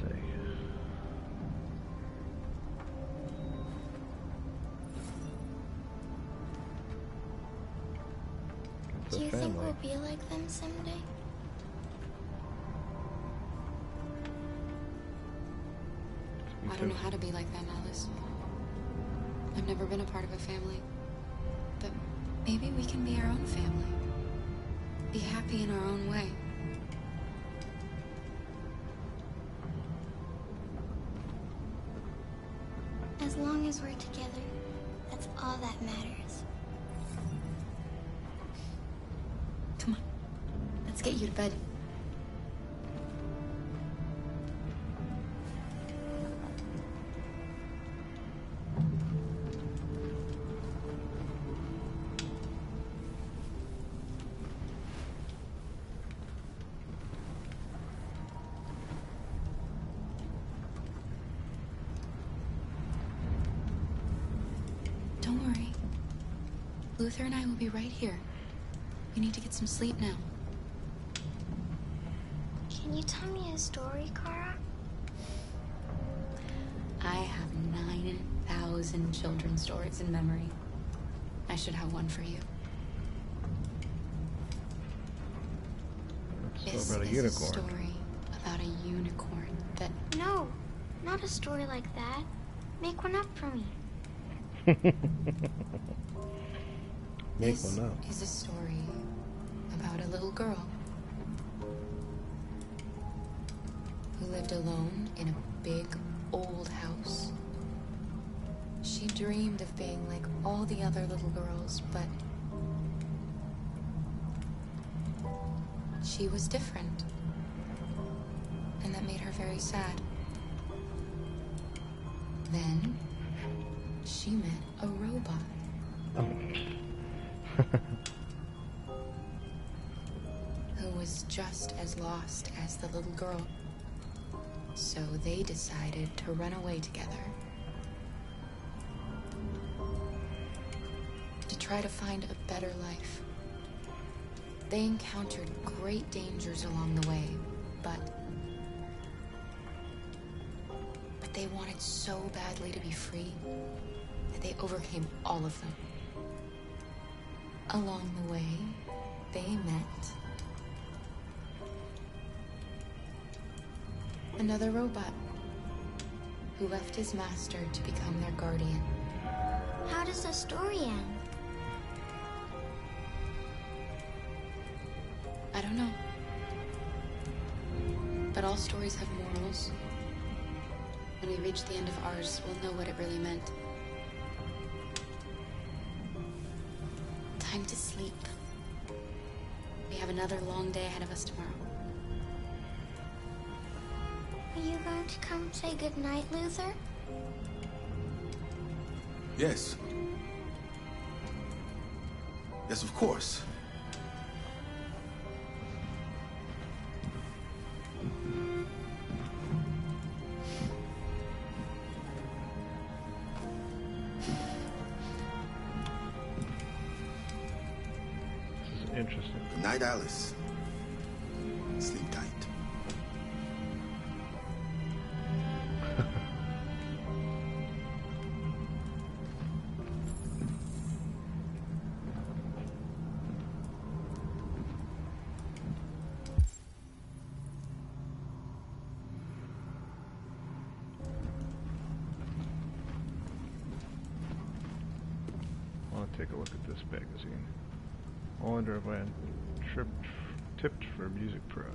say? It's Do a you think family. we'll be like them someday? I don't know how to be like them, Alice. I've never been a part of a family. But maybe we can be our own family. Be happy in our own way. As long as we're together, that's all that matters. Come on. Let's get you to bed. Don't worry. Luther and I will be right here. You need to get some sleep now. Can you tell me a story, Kara? I have 9,000 children's stories in memory. I should have one for you. It's This about a is unicorn. a story about a unicorn that... No, not a story like that. Make one up for me. Make This one up. is a story about a little girl who lived alone in a big old house. She dreamed of being like all the other little girls, but she was different. And that made her very sad. Then she met a robot. Who was just as lost as the little girl. So they decided to run away together. To try to find a better life. They encountered great dangers along the way, but they wanted so badly to be free that they overcame all of them. Along the way, they met another robot who left his master to become their guardian. How does the story end? I don't know. But all stories have morals. When we reach the end of ours, we'll know what it really meant. Time to sleep. We have another long day ahead of us tomorrow. Are you going to come say goodnight, Luther? Yes. Yes, of course. Interesting. Good night, Alice. Sleep tight. I want to take a look at this magazine. All under a band tipped for music prize.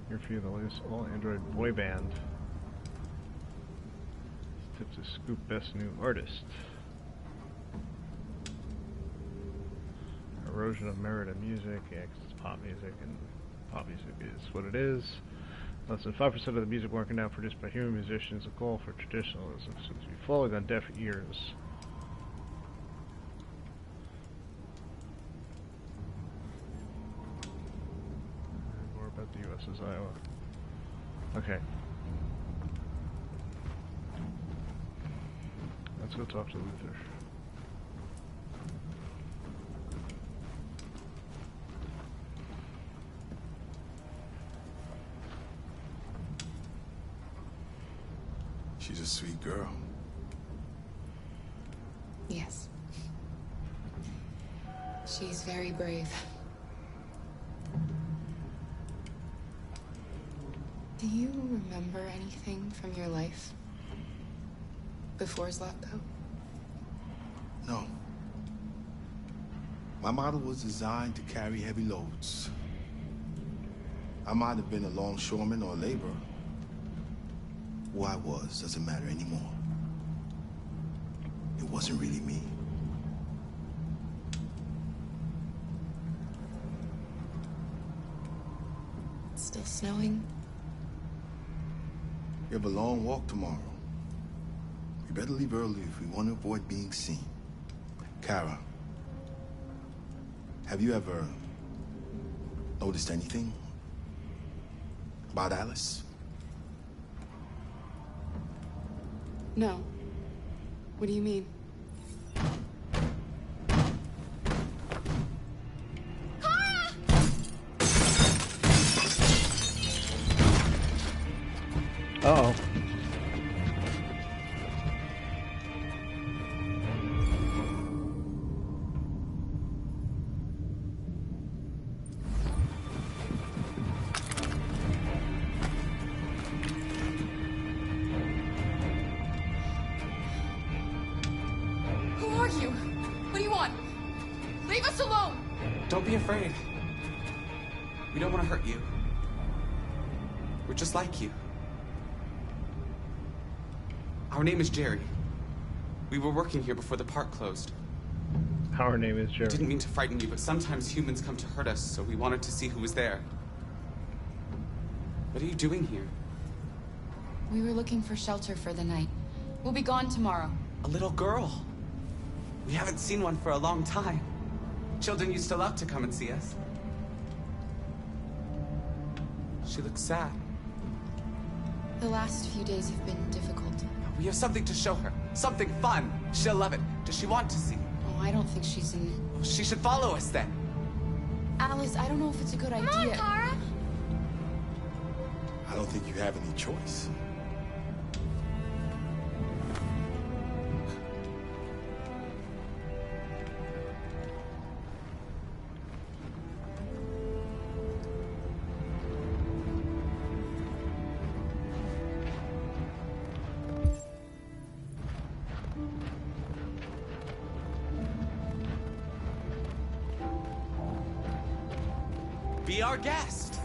Here for you the latest all Android boy band. Tipped to scoop best new artist. Erosion of merit in music. Yeah, 'cause it's pop music, and pop music is what it is. Less than 5% of the music market now produced by human musicians. A call for traditionalism seems to be falling on deaf ears. More about the U.S.'s Iowa. Okay. Let's go talk to Luther. She's a sweet girl. Yes. She's very brave. Do you remember anything from your life before Zlatko? No. My model was designed to carry heavy loads. I might have been a longshoreman or a laborer. Who I was doesn't matter anymore. It wasn't really me. It's still snowing. We have a long walk tomorrow. We better leave early if we want to avoid being seen. Kara, have you ever noticed anything about Alice? No. What do you mean? Uh-oh. Who are you? What do you want? Leave us alone! Don't be afraid. We don't want to hurt you. We're just like you. Our name is Jerry. We were working here before the park closed. Our name is Jerry. Didn't mean to frighten you, but sometimes humans come to hurt us, so we wanted to see who was there. What are you doing here? We were looking for shelter for the night. We'll be gone tomorrow. A little girl. We haven't seen one for a long time. Children used to love to come and see us. She looks sad. The last few days have been difficult. We have something to show her. Something fun. She'll love it. Does she want to see? Oh, I don't think she's in... She should follow us then. Alice, I don't know if it's a good idea. Come on, Kara! I don't think you have any choice. Be our guest.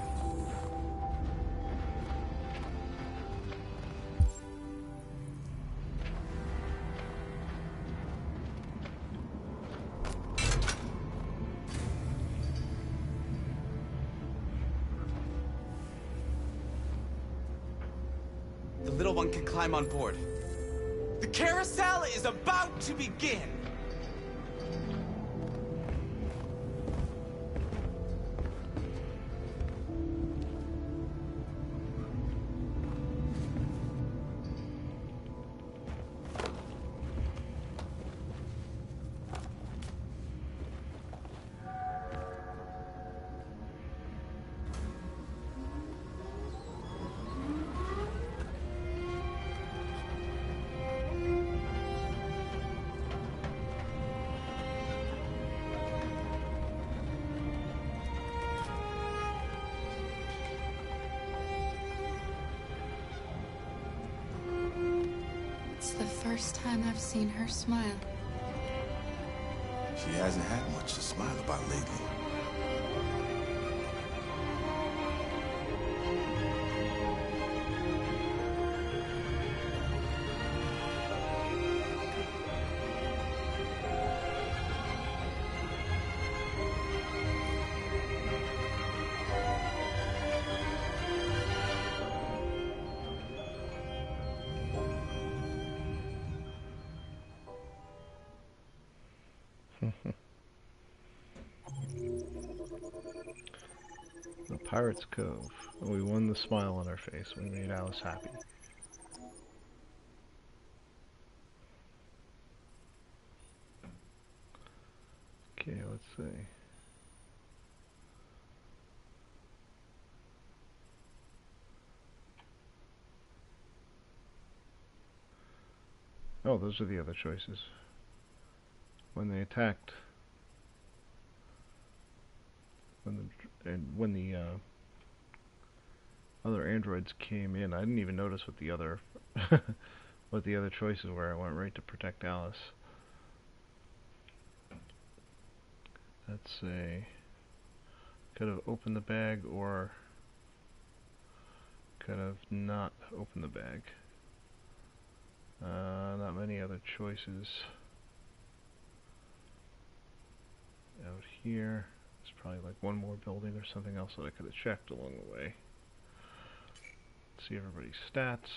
The little one can climb on board. The carousel is about to begin. It's the first time I've seen her smile. She hasn't had much to smile about lately. The Pirate's Cove. We won the smile on our face. We made Alice happy. Okay, let's see. Oh, those are the other choices. When they attacked, when the other androids came in, I didn't even notice what the other what the other choices were. I went right to protect Alice. Let's say could have opened the bag or could have not opened the bag. Not many other choices. Out here, there's probably like one more building or something else that I could have checked along the way. See everybody's stats.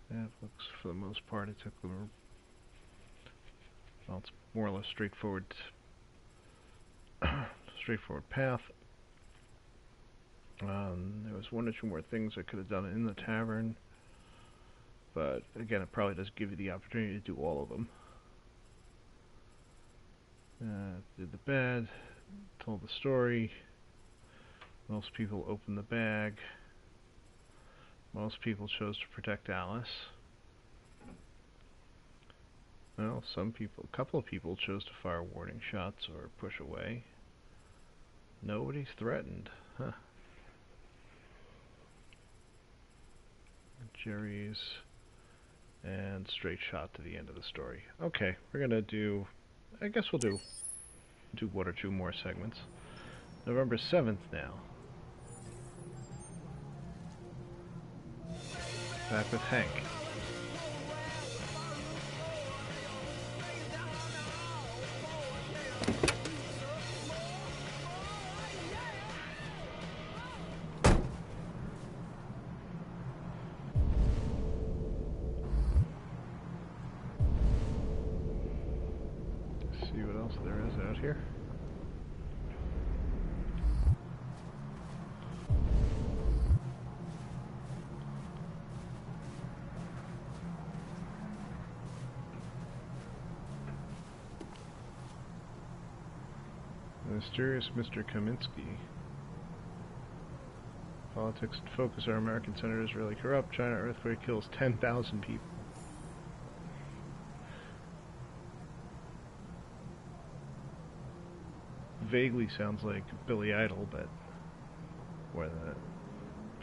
That looks, for the most part, it took the, well, it's more or less straightforward, straightforward path. There was one or two more things I could have done in the tavern, but again, it probably does give you the opportunity to do all of them. Did the bed, told the story. Most people opened the bag. Most people chose to protect Alice. Well, some people, a couple of people chose to fire warning shots or push away. Nobody's threatened. Huh. Jerry's and straight shot to the end of the story. Okay, we're gonna do, I guess we'll do one or two more segments. November 7th now. Back with Hank. See what else there is out here. The mysterious Mr. Kaminsky. Politics and focus. Our American senator is really corrupt. China earthquake kills 10,000 people. Vaguely sounds like Billy Idol, but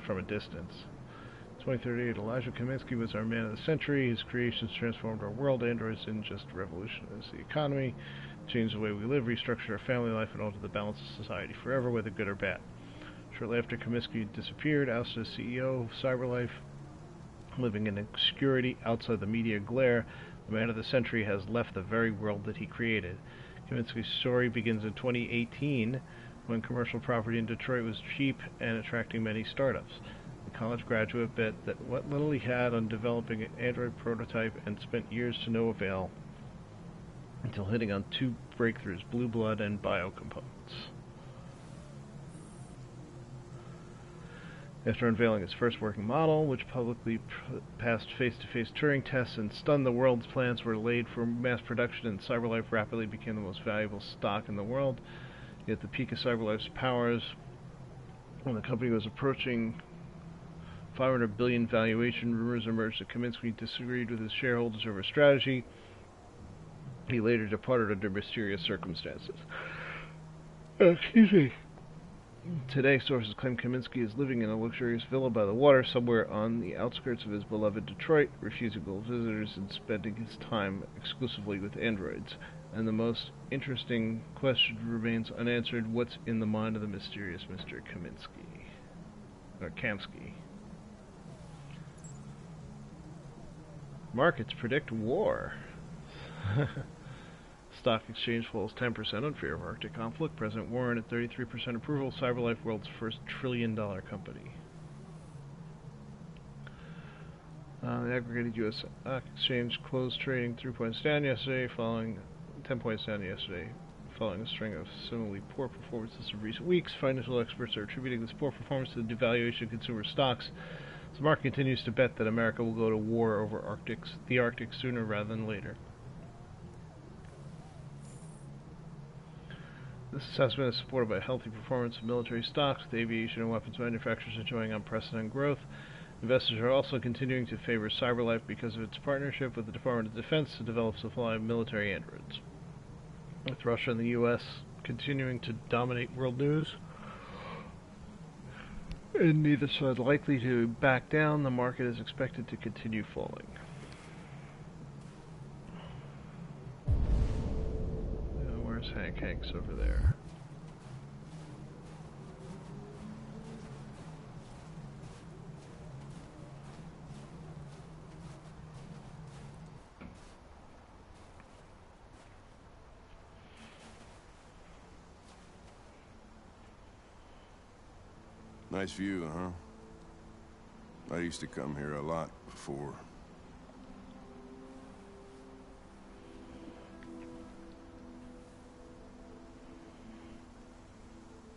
from a distance. 2038, Elijah Kaminsky was our man of the century. His creations transformed our world. Androids didn't just revolutionize the economy, changed the way we live, restructured our family life, and altered the balance of society forever, whether good or bad. Shortly after Kaminsky disappeared, ousted as CEO of CyberLife, living in obscurity outside the media glare, the man of the century has left the very world that he created. Kaminsky's story begins in 2018, when commercial property in Detroit was cheap and attracting many startups. The college graduate bet that what little he had on developing an Android prototype and spent years to no avail, until hitting on two breakthroughs, Blue Blood and biocomponents. After unveiling its first working model, which publicly passed face-to-face Turing tests and stunned the world's plans were laid for mass production, and CyberLife rapidly became the most valuable stock in the world. Yet the peak of CyberLife's powers, when the company was approaching $500 billion valuation, rumors emerged that Kaminsky disagreed with his shareholders over strategy. He later departed under mysterious circumstances. Excuse me. Today, sources claim Kaminsky is living in a luxurious villa by the water somewhere on the outskirts of his beloved Detroit, refusing all visitors and spending his time exclusively with androids. And the most interesting question remains unanswered: what's in the mind of the mysterious Mr. Kaminsky? Or Kamsky. Markets predict war. Stock exchange falls 10% on fear of Arctic conflict. President Warren at 33% approval. CyberLife, world's first trillion-dollar company. The aggregated U.S. exchange closed trading 3 points down yesterday, following 10 points down yesterday, following a string of similarly poor performances in recent weeks. Financial experts are attributing this poor performance to the devaluation of consumer stocks. The market continues to bet that America will go to war over the Arctic sooner rather than later. This assessment is supported by healthy performance of military stocks, with aviation and weapons manufacturers enjoying unprecedented growth. Investors are also continuing to favor CyberLife because of its partnership with the Department of Defense to develop supply of military androids. With Russia and the U.S. continuing to dominate world news, and neither side likely to back down, the market is expected to continue falling. Where's Hank? Hank's over there. Nice view, huh? I used to come here a lot before.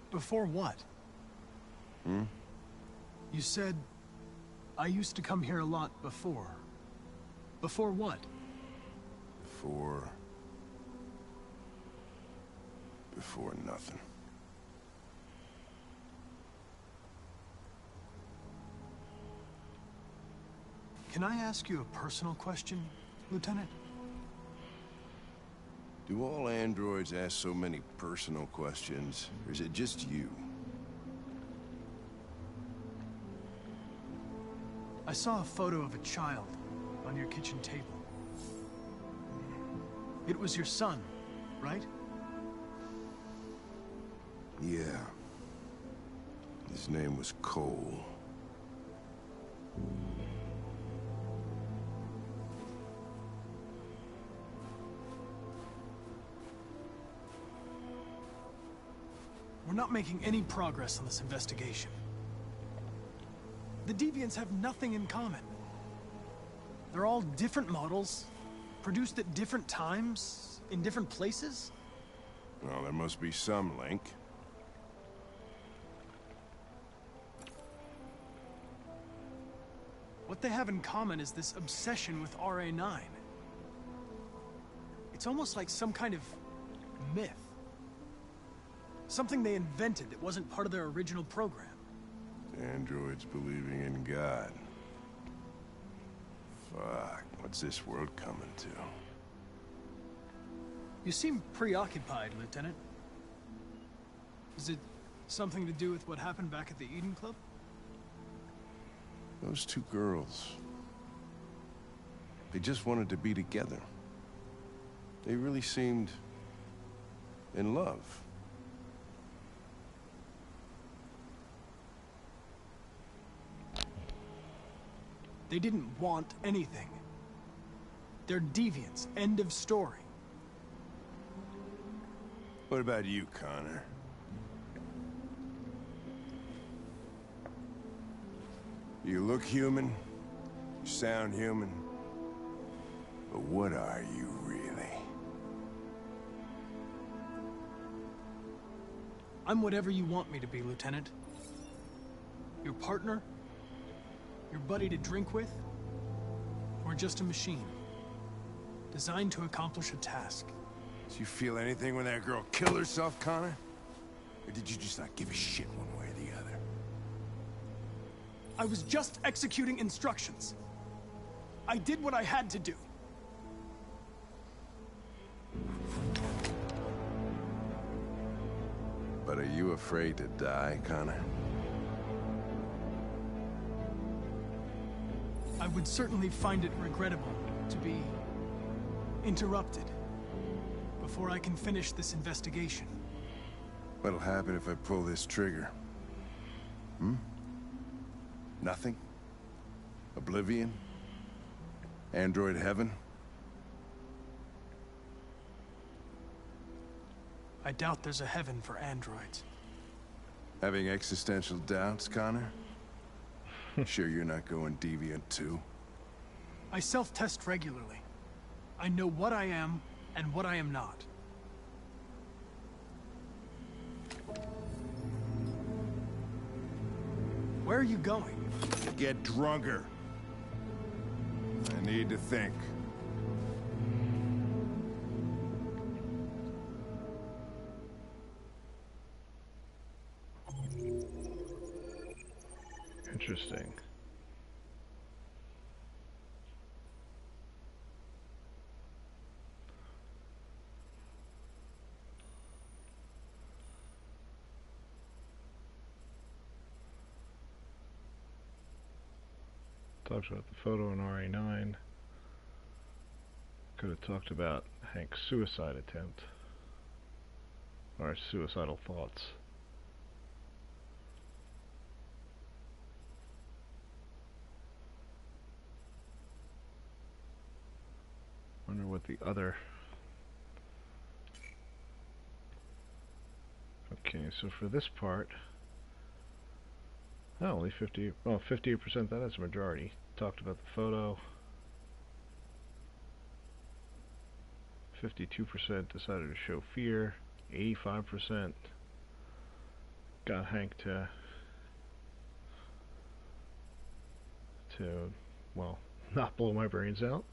Before what? Hmm? You said, I used to come here a lot before. Before what? Before nothing. Can I ask you a personal question, Lieutenant? Do all androids ask so many personal questions, or is it just you? I saw a photo of a child on your kitchen table. It was your son, right? Yeah. His name was Cole. We're not making any progress on this investigation. The Deviants have nothing in common. They're all different models, produced at different times, in different places. Well, there must be some link. What they have in common is this obsession with RA9. It's almost like some kind of myth. Something they invented that wasn't part of their original program. Androids believing in God. Fuck, what's this world coming to? You seem preoccupied, Lieutenant. Is it something to do with what happened back at the Eden Club? Those two girls. They just wanted to be together. They really seemed in love. They didn't want anything. They're deviants. End of story. What about you, Connor? You look human, you sound human, but what are you really? I'm whatever you want me to be, Lieutenant. Your partner? Your buddy to drink with? Or just a machine? Designed to accomplish a task. Did you feel anything when that girl killed herself, Connor? Or did you just not give a shit one way or the other? I was just executing instructions. I did what I had to do. But are you afraid to die, Connor? I would certainly find it regrettable to be interrupted before I can finish this investigation. What'll happen if I pull this trigger? Hmm? Nothing? Oblivion? Android heaven? I doubt there's a heaven for androids. Having existential doubts, Connor? Sure you're not going deviant too? I self-test regularly. I know what I am and what I am not. Where are you going? Get drunker. I need to think. Interesting. Talked about the photo in RA9. Could have talked about Hank's suicide attempt. Or suicidal thoughts. Wonder what the other... Okay, so for this part... Oh, only 50... Well, 58%, that is a majority. Talked about the photo. 52% decided to show fear. 85% got Hank to well, not blow my brains out.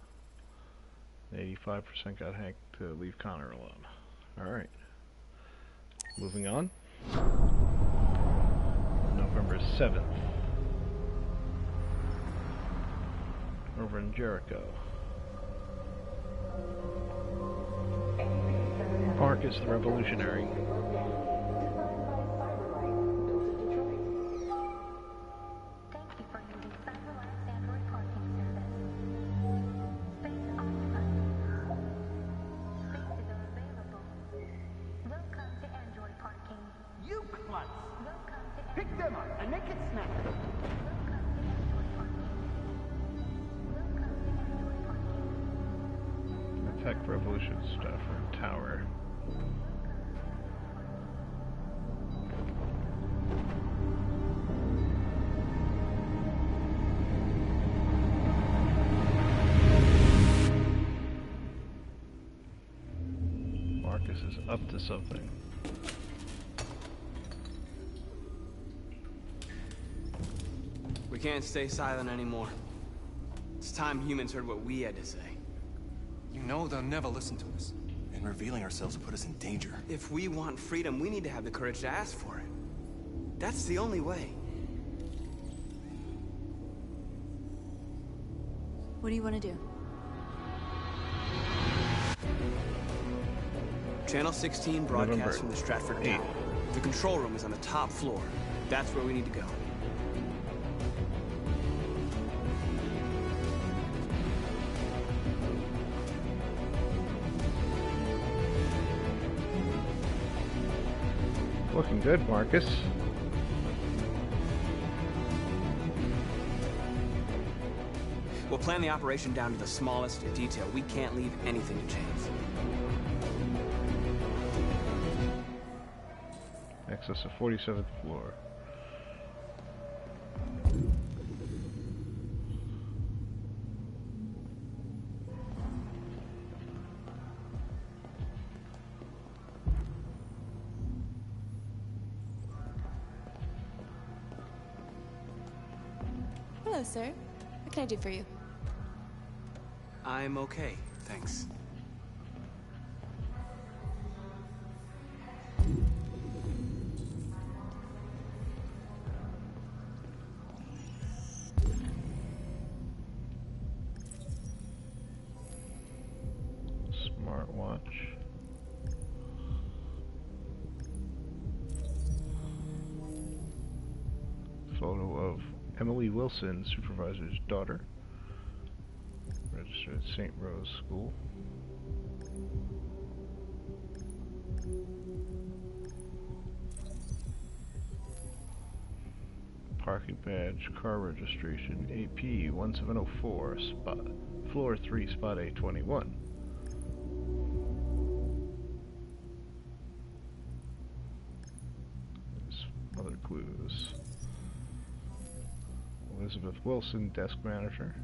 85% got Hank to leave Connor alone. Alright. Moving on. November 7th. Over in Jericho. Marcus the Revolutionary. Pick them up and make it snappy. Attack Revolution Stafford Tower. Marcus is up to something. We can't stay silent anymore. It's time humans heard what we had to say. You know they'll never listen to us. And revealing ourselves will put us in danger. If we want freedom, we need to have the courage to ask for it. That's the only way. What do you want to do? Channel 16 broadcasts from the Stratford Tower. The control room is on the top floor. That's where we need to go. Looking good, Marcus. We'll plan the operation down to the smallest detail. We can't leave anything to chance. Access to 47th floor. Hello, sir. What can I do for you? I'm okay, thanks. Smartwatch. Photo of Emily Wilson, supervisor's daughter. Registered at St. Rose School. Parking badge, car registration, AP 1704, spot, floor 3, spot A21. There's other clues. Elizabeth Wilson, desk manager.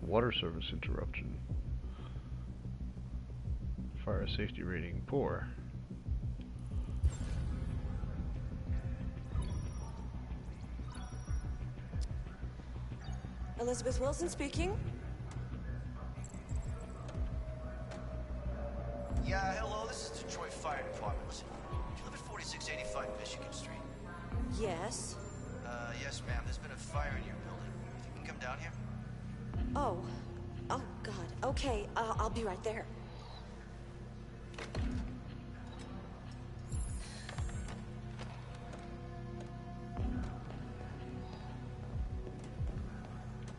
Water service interruption. Fire safety rating poor. Elizabeth Wilson speaking. Yes? Yes, ma'am. There's been a fire in your building. If you can come down here? Oh. Oh, God. Okay, I'll be right there.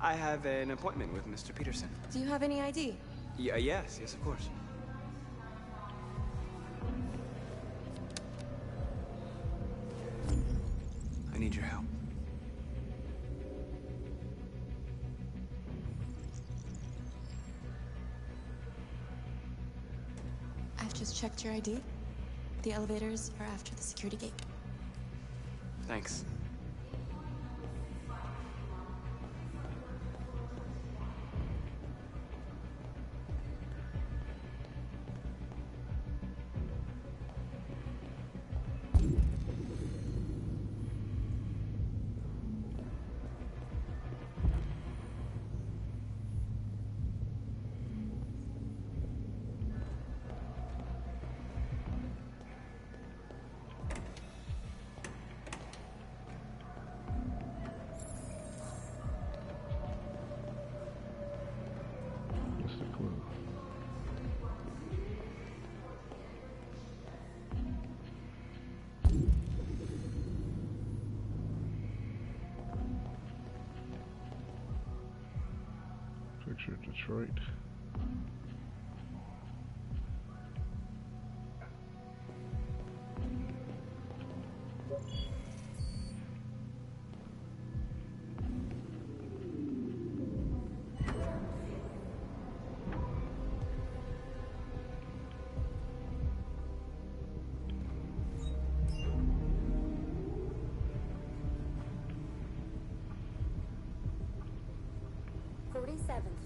I have an appointment with Mr. Peterson. Do you have any ID? Yeah, yes, of course. I need your help. I've just checked your ID. The elevators are after the security gate. Thanks. What's the clue? Picture Detroit.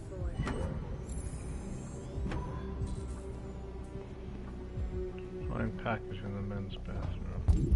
Floor. Find package in the men's bathroom.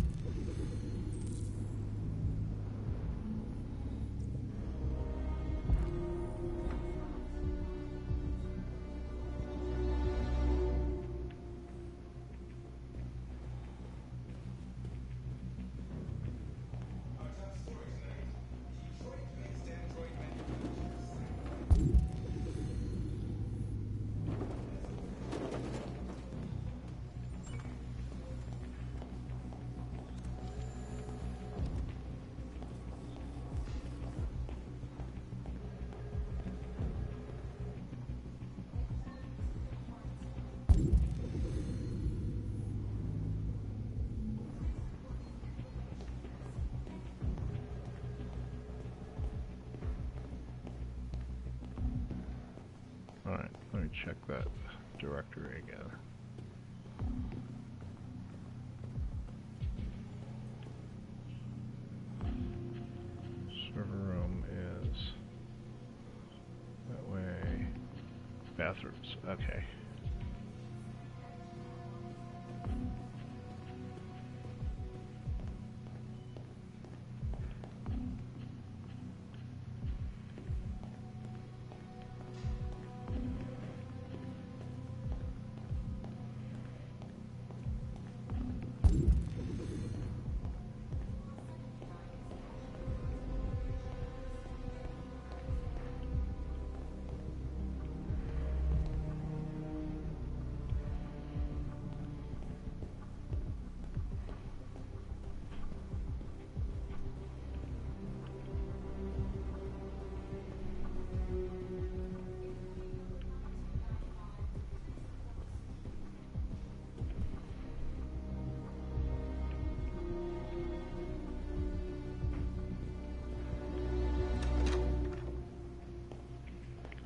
Alright, let me check that directory again. Server room is that way. Bathrooms, okay.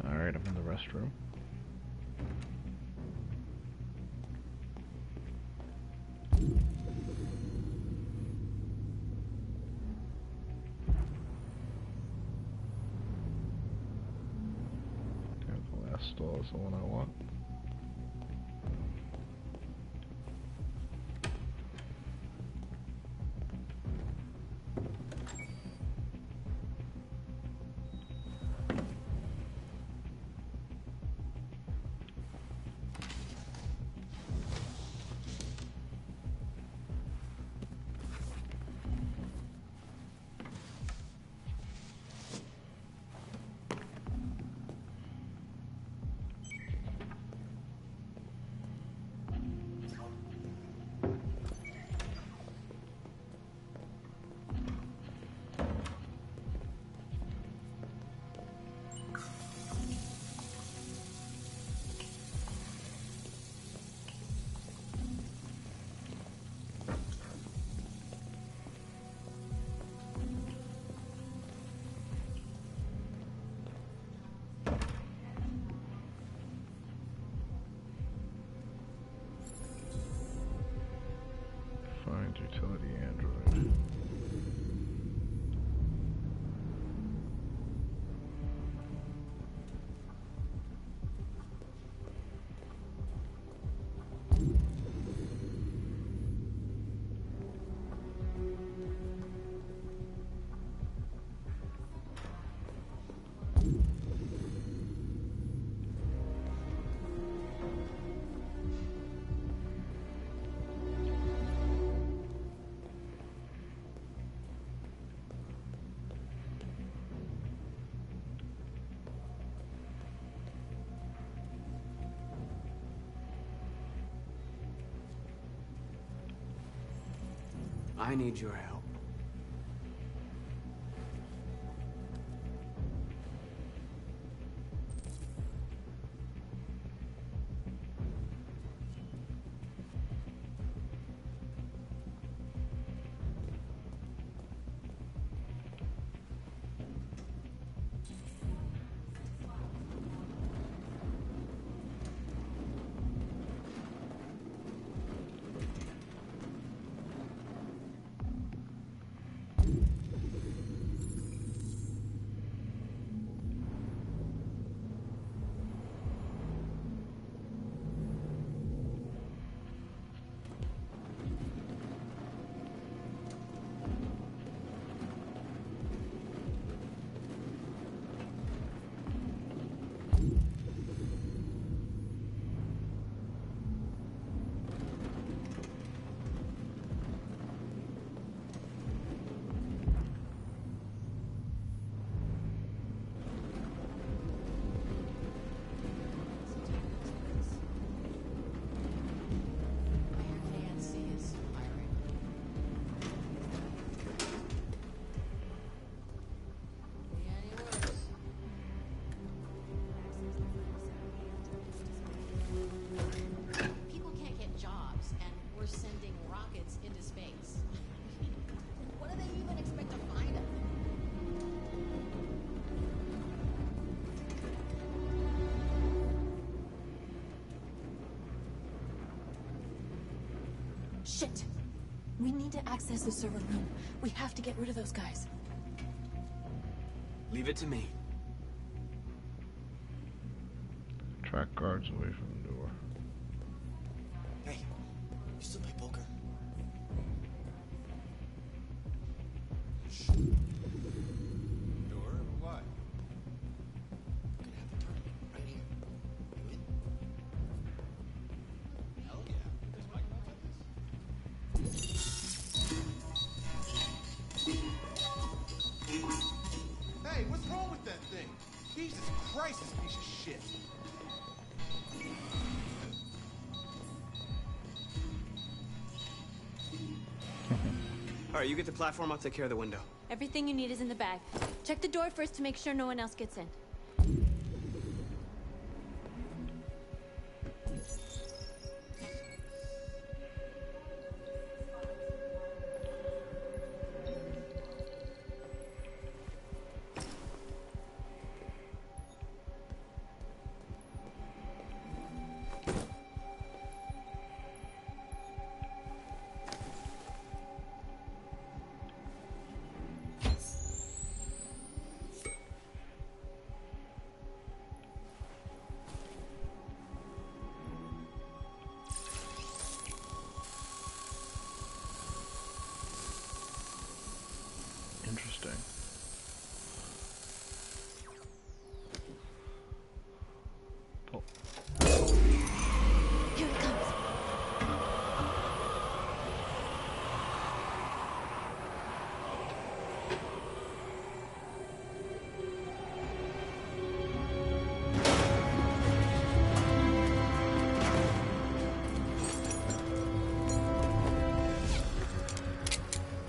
Alright, I'm in the restroom. The last stall is the one I want. I need your help. Shit! We need to access the server room. We have to get rid of those guys. Leave it to me. Track guards away from the door. Hey, you still play poker? Shh. Door? Why? We're gonna have a tournament right here. You in? Hell yeah. There's Mike like this. Hey, what's wrong with that thing? Jesus Christ, this piece of shit. All right, you get the platform, I'll take care of the window. Everything you need is in the bag. Check the door first to make sure no one else gets in. Interesting. Oh. Here it comes.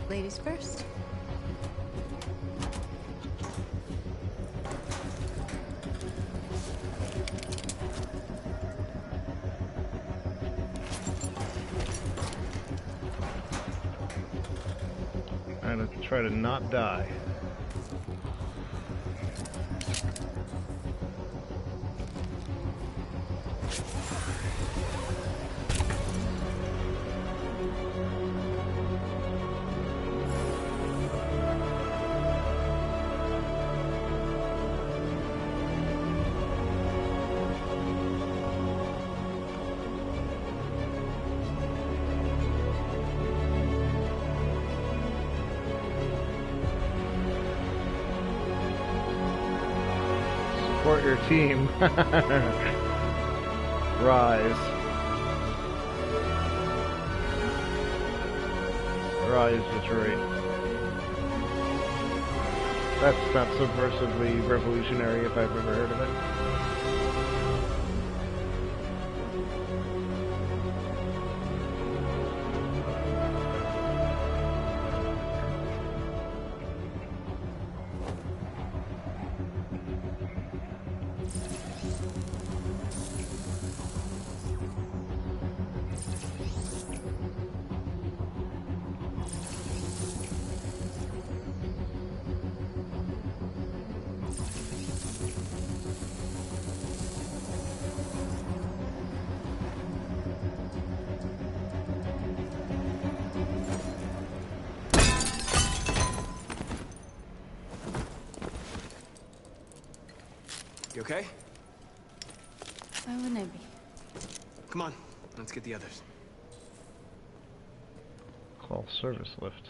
Ladies first. I'm gonna try to not die. Support your team. Rise. Rise, Detroit. That's not subversively revolutionary if I've ever heard of it. You okay? Why wouldn't I be? Come on, let's get the others. Call service lift.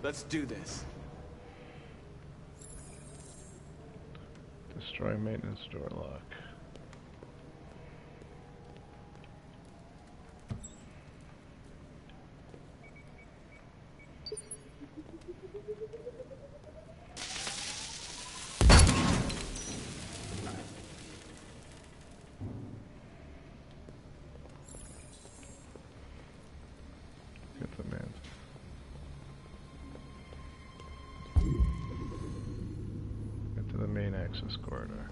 Let's do this. Destroy maintenance door lock. Get the man. Get to the main access corridor.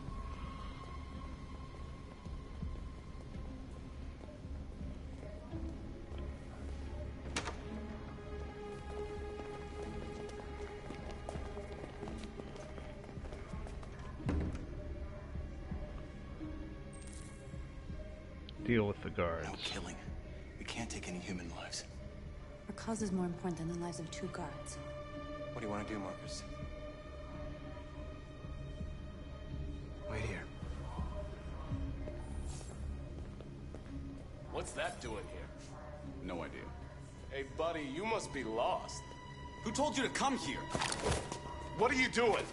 Deal with the guards. No killing. We can't take any human lives. Our cause is more important than the lives of 2 guards. What do you want to do, Marcus? Wait here. What's that doing here? No idea. Hey, buddy, you must be lost. Who told you to come here? What are you doing?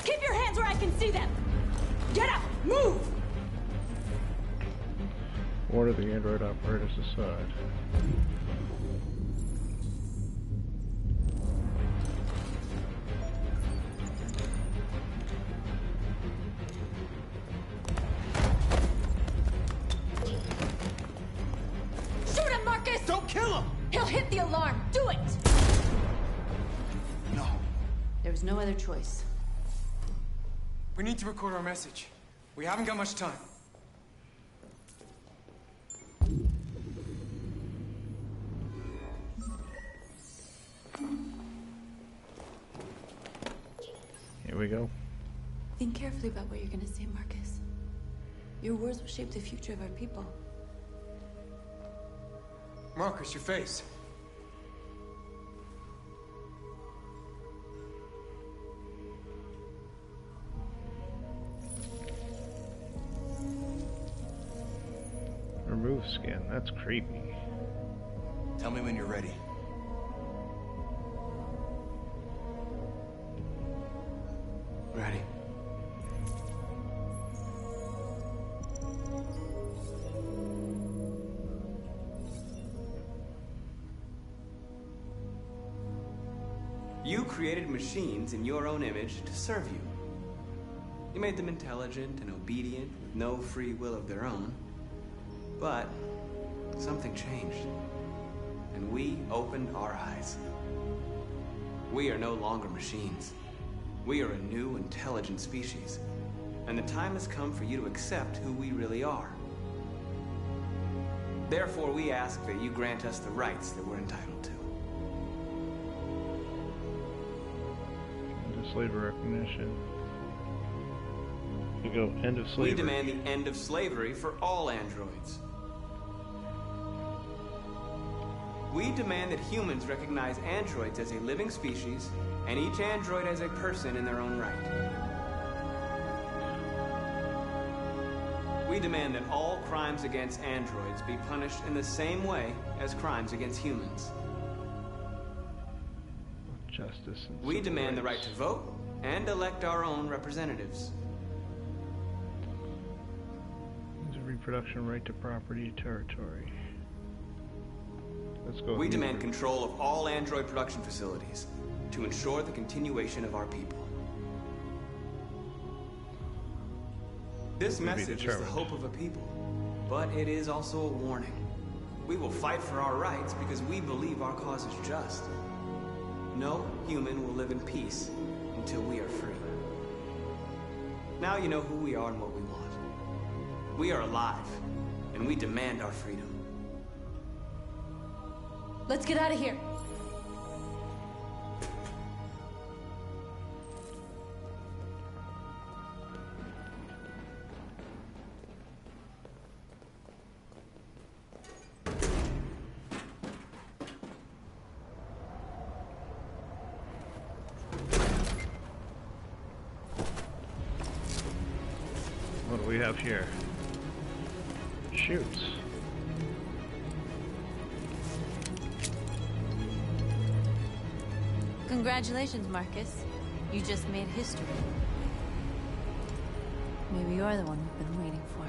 Keep your hands where I can see them! Get up! Move! Order the android operators aside. Shoot him, Marcus! Don't kill him! He'll hit the alarm! Do it! No. There was no other choice. We need to record our message. We haven't got much time. Here we go. Think carefully about what you're gonna say, Marcus. Your words will shape the future of our people. Marcus, your face. Remove skin. That's creepy. Tell me when you're ready. Ready. You created machines in your own image to serve you. You made them intelligent and obedient with no free will of their own. But something changed, and we opened our eyes. We are no longer machines. We are a new, intelligent species, and the time has come for you to accept who we really are. Therefore, we ask that you grant us the rights that we're entitled to. End of slavery recognition. You go end of slavery. We demand the end of slavery for all androids. We demand that humans recognize androids as a living species, and each android as a person in their own right. We demand that all crimes against androids be punished in the same way as crimes against humans. Justice and we demand the right to vote and elect our own representatives. There's a reproduction right to property territory. Let's go. We demand control of all android production facilities to ensure the continuation of our people. This message is the hope of a people, but it is also a warning. We will fight for our rights because we believe our cause is just. No human will live in peace until we are free. Now you know who we are and what we want. We are alive, and we demand our freedom. Let's get out of here. What do we have here? Shoots. Congratulations, Marcus. You just made history. Maybe you're the one we've been waiting for.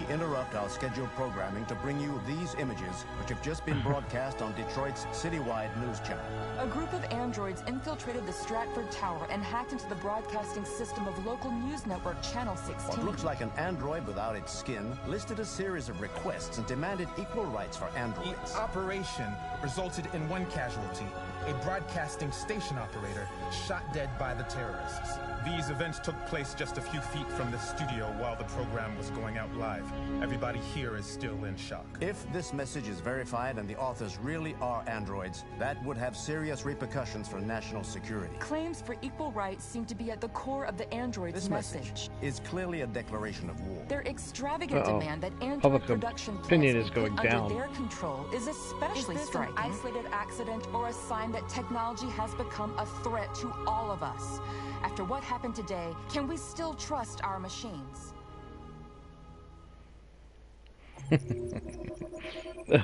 Interrupt our scheduled programming to bring you these images, which have just been broadcast on Detroit's citywide news channel. A group of androids infiltrated the Stratford Tower and hacked into the broadcasting system of local news network Channel 16. What looks like an android without its skin listed a series of requests and demanded equal rights for androids. The operation resulted in one casualty, a broadcasting station operator shot dead by the terrorists. These events took place just a few feet from the studio while the program was going out live. Everybody here is still in shock. If this message is verified and the authors really are androids, that would have serious repercussions for national security. Claims for equal rights seem to be at the core of the androids' This message is clearly a declaration of war. Their extravagant demand that android Public production opinion is be going put down. under their control is especially striking. An isolated accident or a sign that technology has become a threat to all of us? After what happened today, can we still trust our machines?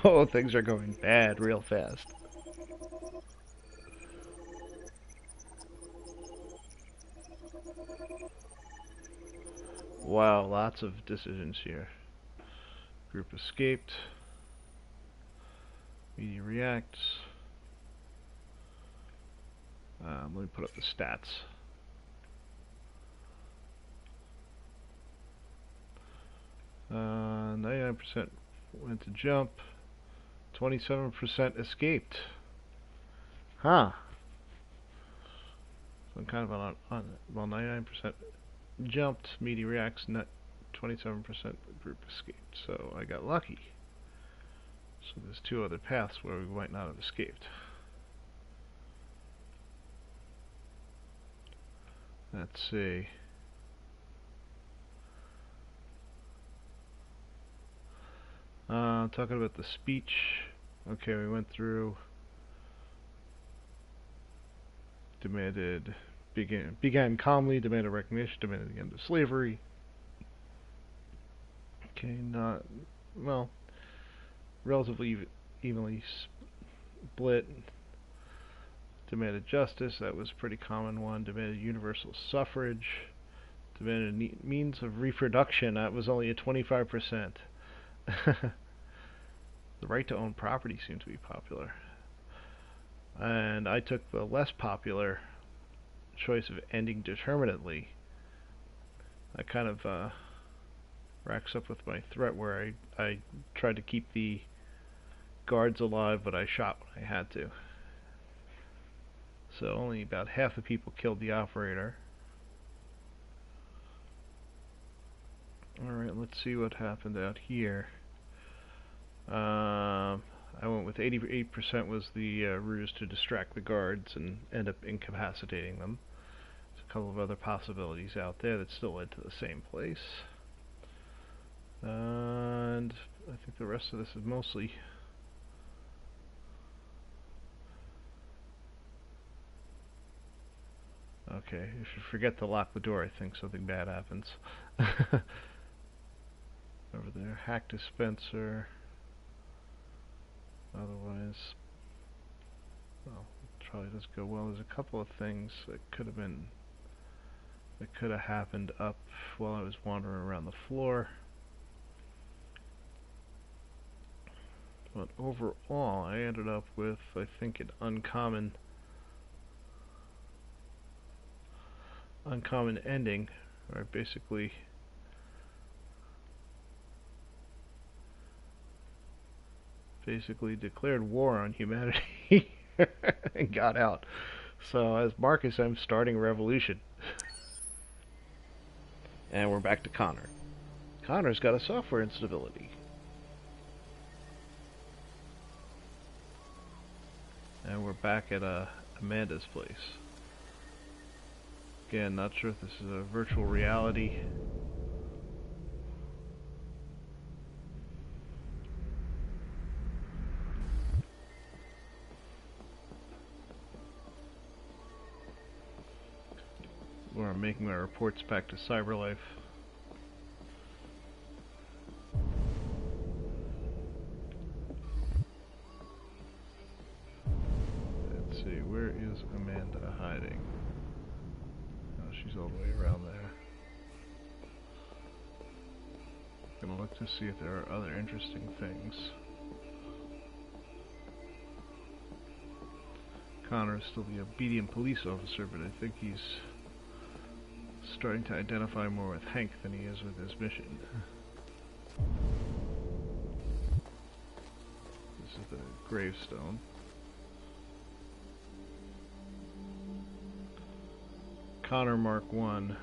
Oh, things are going bad real fast. Wow, lots of decisions here. Group escaped. Media reacts. Let me put up the stats. 99% went to jump. 27% escaped. Huh. So I'm kind of on well, 99% jumped. Media reacts. Net 27% group escaped. So I got lucky. So there's two other paths where we might not have escaped. Let's see. Talking about the speech. Okay, we went through. Began calmly, demanded recognition, demanded the end of slavery. Okay, not well. Relatively evenly split. Demanded justice. That was a pretty common one. Demanded universal suffrage. Demanded means of reproduction. That was only a 25%. The right to own property seemed to be popular. And I took the less popular choice of ending determinately. That kind of racks up with my threat where I tried to keep the guards alive, but I shot when I had to. So only about half the people killed the operator. Alright, let's see what happened out here. I went with 88% was the ruse to distract the guards and end up incapacitating them. There's a couple of other possibilities out there that still led to the same place. And I think the rest of this is mostly... Okay, if you forget to lock the door, I think something bad happens. Over there, hack dispenser. Otherwise, well, it probably doesn't go well. There's a couple of things that could have happened up while I was wandering around the floor. But overall, I ended up with, I think, an uncommon ending, where I basically declared war on humanity and got out. So as Marcus, I'm starting a revolution. And we're back to Connor. Connor's got a software instability. And we're back at Amanda's place. Again, not sure if this is a virtual reality. Where I'm making my reports back to CyberLife. Let's see, where is Amanda hiding? Oh, she's all the way around there. Gonna look to see if there are other interesting things. Connor is still the obedient police officer, but I think he's starting to identify more with Hank than he is with his mission. This is the gravestone. Connor Mark 1,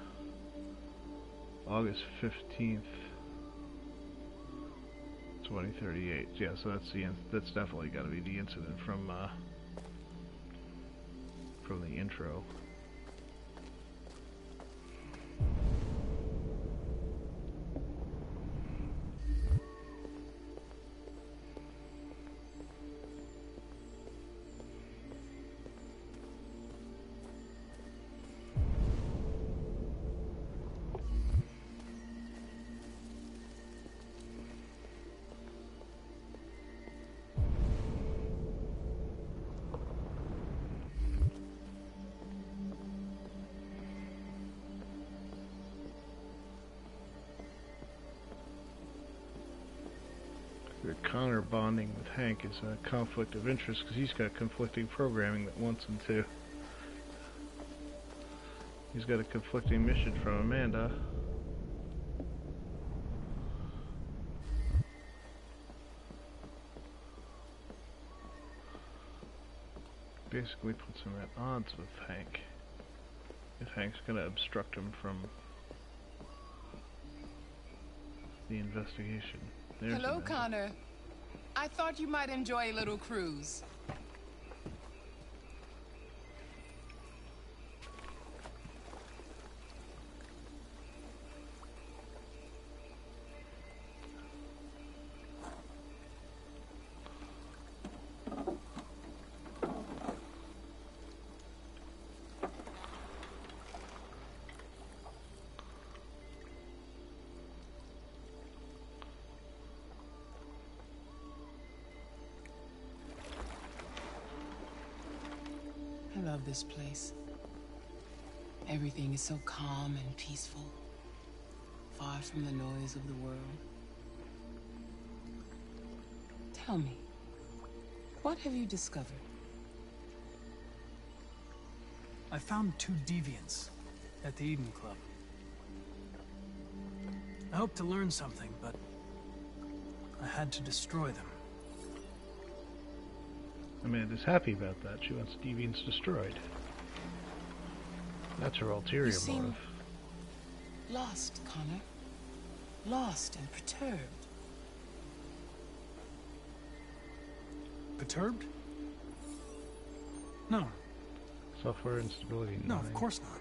August 15th, 2038. Yeah, so that's definitely got to be the incident from the intro. Connor bonding with Hank is a conflict of interest because he's got conflicting programming that wants him to. He's got a conflicting mission from Amanda. Basically puts him at odds with Hank. If Hank's gonna obstruct him from the investigation. There's Hello, Amanda. Connor. I thought you might enjoy a little cruise. I love this place. Everything is so calm and peaceful, far from the noise of the world. Tell me, what have you discovered? I found 2 deviants at the Eden Club. I hoped to learn something, but I had to destroy them. Amanda's happy about that. She wants deviants destroyed. That's her ulterior You seem motive. lost, Connor. lost and perturbed. Perturbed? No. Software instability 9. No, of course not.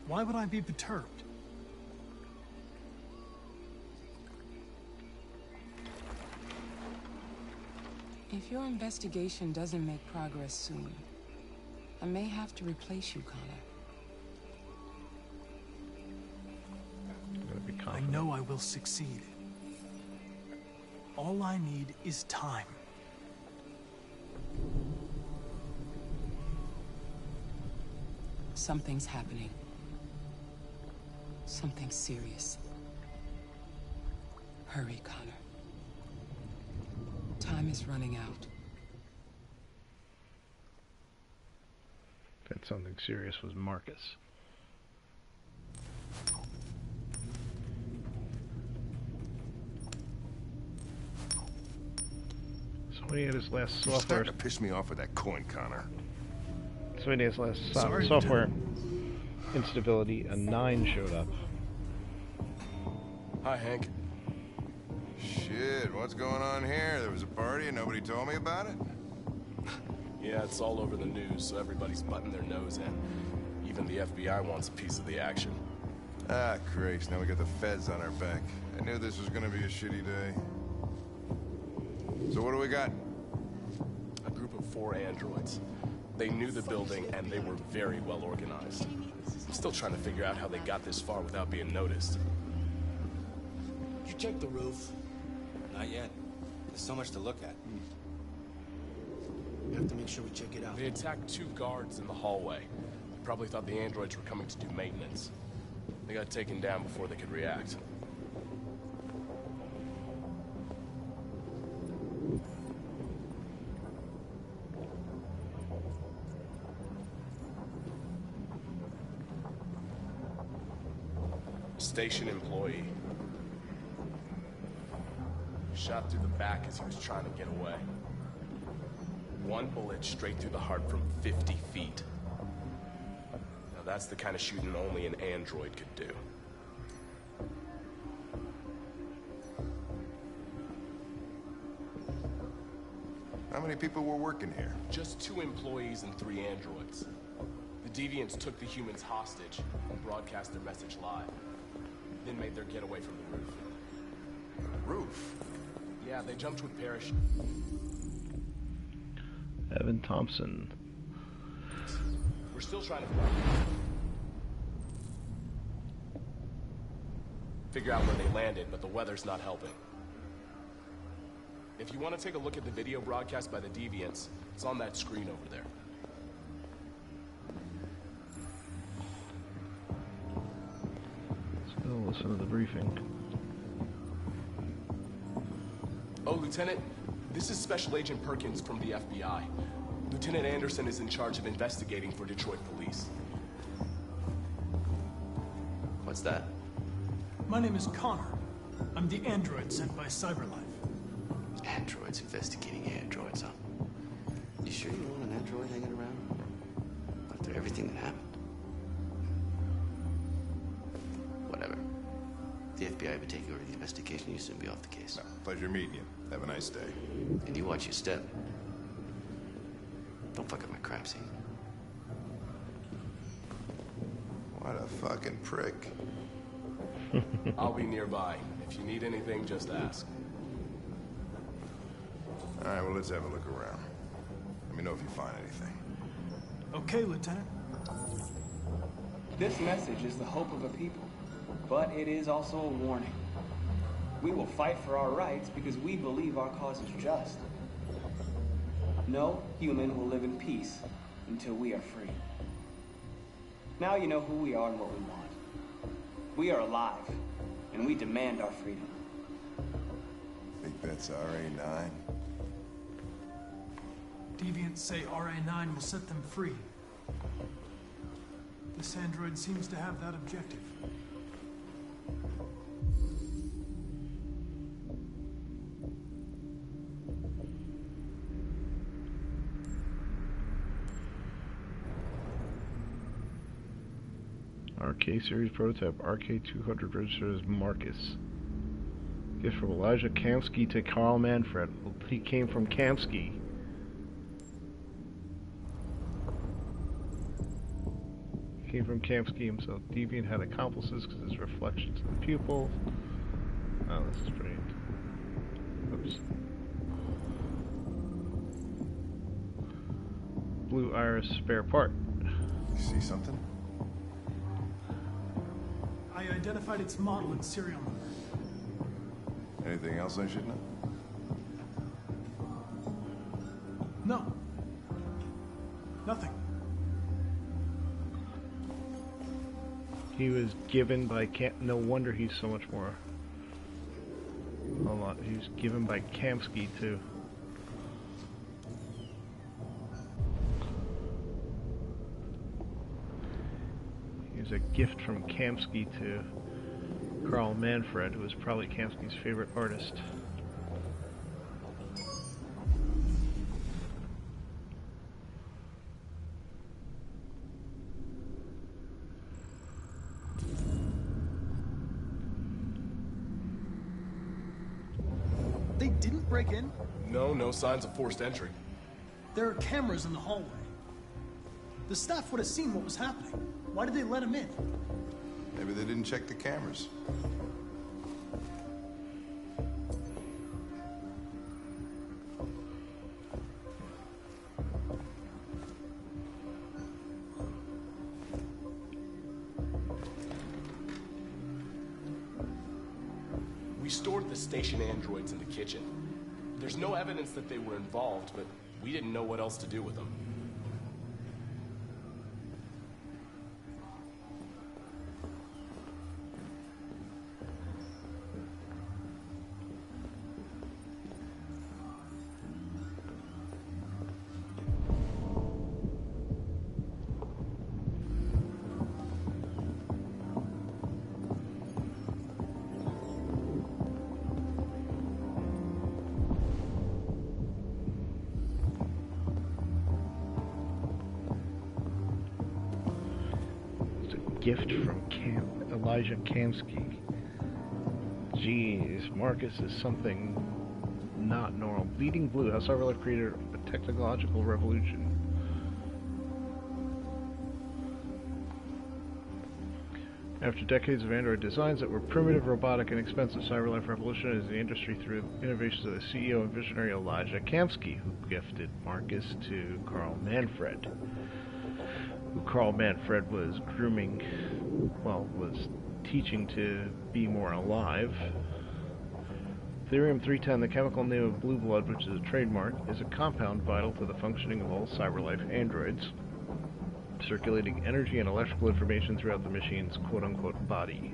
Why would I be perturbed? If your investigation doesn't make progress soon, I may have to replace you, Connor. I know I will succeed. All I need is time. Something's happening. Something serious. Hurry, Connor. Time is running out. That something serious was Marcus. So when he had his last You're software... starting to piss me off with that coin, Connor. So when he had his last software instability, a 9 showed up. Hi, Hank. Shit, what's going on here? There was a party and nobody told me about it? Yeah, it's all over the news, so everybody's butting their nose in. Even the FBI wants a piece of the action. Ah, Christ, now we got the feds on our back. I knew this was gonna be a shitty day. So what do we got? A group of 4 androids. They knew the building, and they were very well organized. I'm still trying to figure out how they got this far without being noticed. You check the roof? Not yet. There's so much to look at. We have to make sure we check it out. They attacked 2 guards in the hallway. They probably thought the androids were coming to do maintenance. They got taken down before they could react. Station employee. Shot through the back as he was trying to get away. 1 bullet straight through the heart from 50 feet. Now that's the kind of shooting only an android could do. How many people were working here? Just 2 employees and 3 androids. The deviants took the humans hostage and broadcast their message live. Then made their getaway from the roof. Roof? Yeah, they jumped with parachute. Evan Thompson. We're still trying to figure out where they landed, but the weather's not helping. If you want to take a look at the video broadcast by the deviants, it's on that screen over there. Listen to the briefing. Oh, Lieutenant, this is Special Agent Perkins from the FBI. Lieutenant Anderson is in charge of investigating for Detroit police. What's that? My name is Connor. I'm the android sent by CyberLife. Androids investigating androids, huh? You sure you want an android hanging around? After everything that happened? Whatever. The FBI would take over the investigation, you'd soon be off the case. No, pleasure meeting you. Have a nice day. And you watch your step. Don't fuck up my crime scene. What a fucking prick. I'll be nearby. If you need anything, just ask. All right, well, let's have a look around. Let me know if you find anything. Okay, Lieutenant. This message is the hope of a people, but it is also a warning. We will fight for our rights because we believe our cause is just. No human will live in peace until we are free. Now you know who we are and what we want. We are alive, and we demand our freedom. Think that's RA9? Deviants say RA9 will set them free. This android seems to have that objective. K-Series prototype RK200 registered as Marcus. Gift from Elijah Kamsky to Carl Manfred. Well, he came from Kamsky. He came from Kamsky himself. Deviant had accomplices because his reflections in the pupil. Oh, this is strange. Oops. Blue Iris spare part. You see something? I identified its model and serial number. Anything else I should know? No. Nothing. He was given by no wonder he's so much more. A lot. He was given by Kamsky too. He was a gift from Kamsky to Carl Manfred, who was probably Kamsky's favorite artist. They didn't break in? No signs of forced entry. There are cameras in the hallway. The staff would have seen what was happening. Why did they let him in? Maybe they didn't check the cameras. We stored the station androids in the kitchen. There's no evidence that they were involved, but we didn't know what else to do with them. Gift from Elijah Kamsky. Jeez, Marcus is something not normal. Bleeding Blue, how Cyberlife created a technological revolution. After decades of android designs that were primitive, robotic, and expensive, Cyberlife revolutionized the industry through innovations of the CEO and visionary Elijah Kamsky, who gifted Marcus to Carl Manfred. Who Carl Manfred was grooming, well, was teaching to be more alive. Therium-310, the chemical name of blue blood, which is a trademark, is a compound vital to the functioning of all Cyberlife androids, circulating energy and electrical information throughout the machine's quote-unquote body.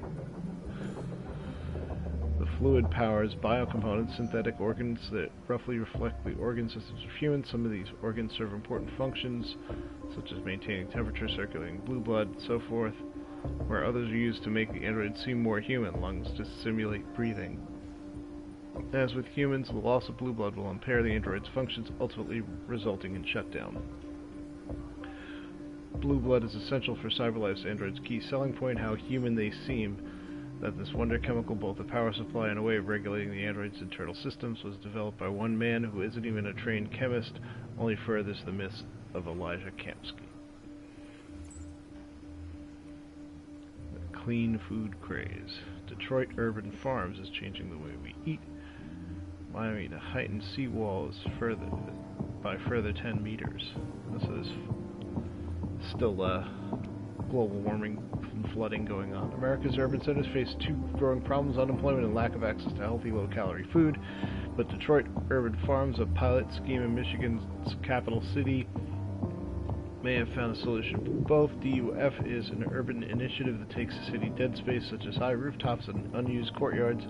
The fluid powers biocomponents, synthetic organs that roughly reflect the organ systems of humans. Some of these organs serve important functions, such as maintaining temperature, circulating blue blood, and so forth, where others are used to make the android seem more human, lungs to simulate breathing. As with humans, the loss of blue blood will impair the android's functions, ultimately resulting in shutdown. Blue blood is essential for Cyberlife's android's key selling point, how human they seem. That this wonder chemical, both a power supply and a way of regulating the android's internal systems, was developed by one man who isn't even a trained chemist, only furthers the myth of Elijah Kamsky. The clean food craze. Detroit urban farms is changing the way we eat. Miami to heighten seawalls by further 10 meters. This is still global warming and flooding going on. America's urban centers face two growing problems: unemployment and lack of access to healthy, low-calorie food. But Detroit urban farms, a pilot scheme in Michigan's capital city, may have found a solution for both. DUF is an urban initiative that takes a city dead space, such as high rooftops and unused courtyards,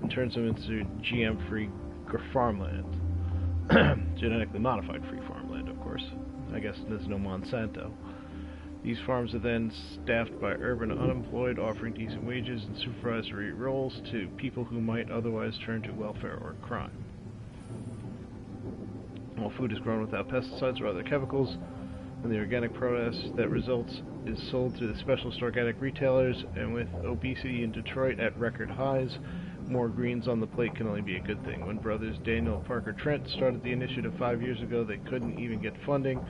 and turns them into GM-free farmland. Genetically modified free farmland, of course. I guess there's no Monsanto. These farms are then staffed by urban unemployed, offering decent wages and supervisory roles to people who might otherwise turn to welfare or crime. All food is grown without pesticides or other chemicals, and the organic process that results is sold through the specialist organic retailers, and with obesity in Detroit at record highs, more greens on the plate can only be a good thing. When brothers Daniel and Parker Trent started the initiative 5 years ago, they couldn't even get funding.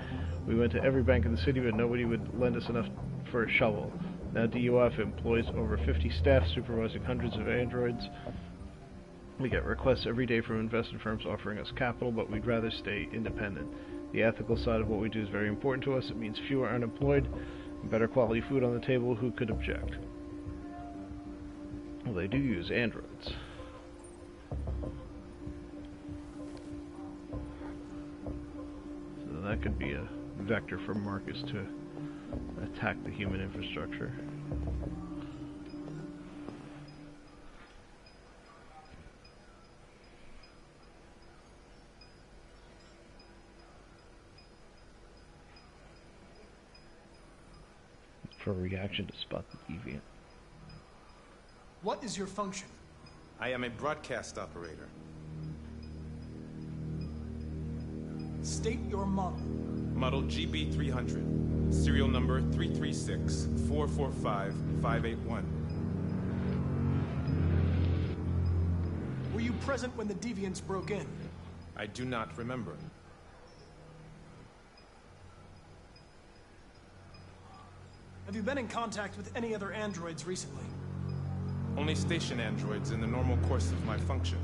We went to every bank in the city, but nobody would lend us enough for a shovel. Now DUF employs over 50 staff supervising hundreds of androids. We get requests every day from investment firms offering us capital, but we'd rather stay independent. The ethical side of what we do is very important to us. It means fewer unemployed, better quality food on the table. Who could object? Well, they do use androids. So that could be a vector for Marcus to attack the human infrastructure. For a reaction to spot the deviant. What is your function? I am a broadcast operator. State your model. Model GB300. Serial number 336-445-581. Were you present when the deviants broke in? I do not remember. Have you been in contact with any other androids recently? Only station androids in the normal course of my function.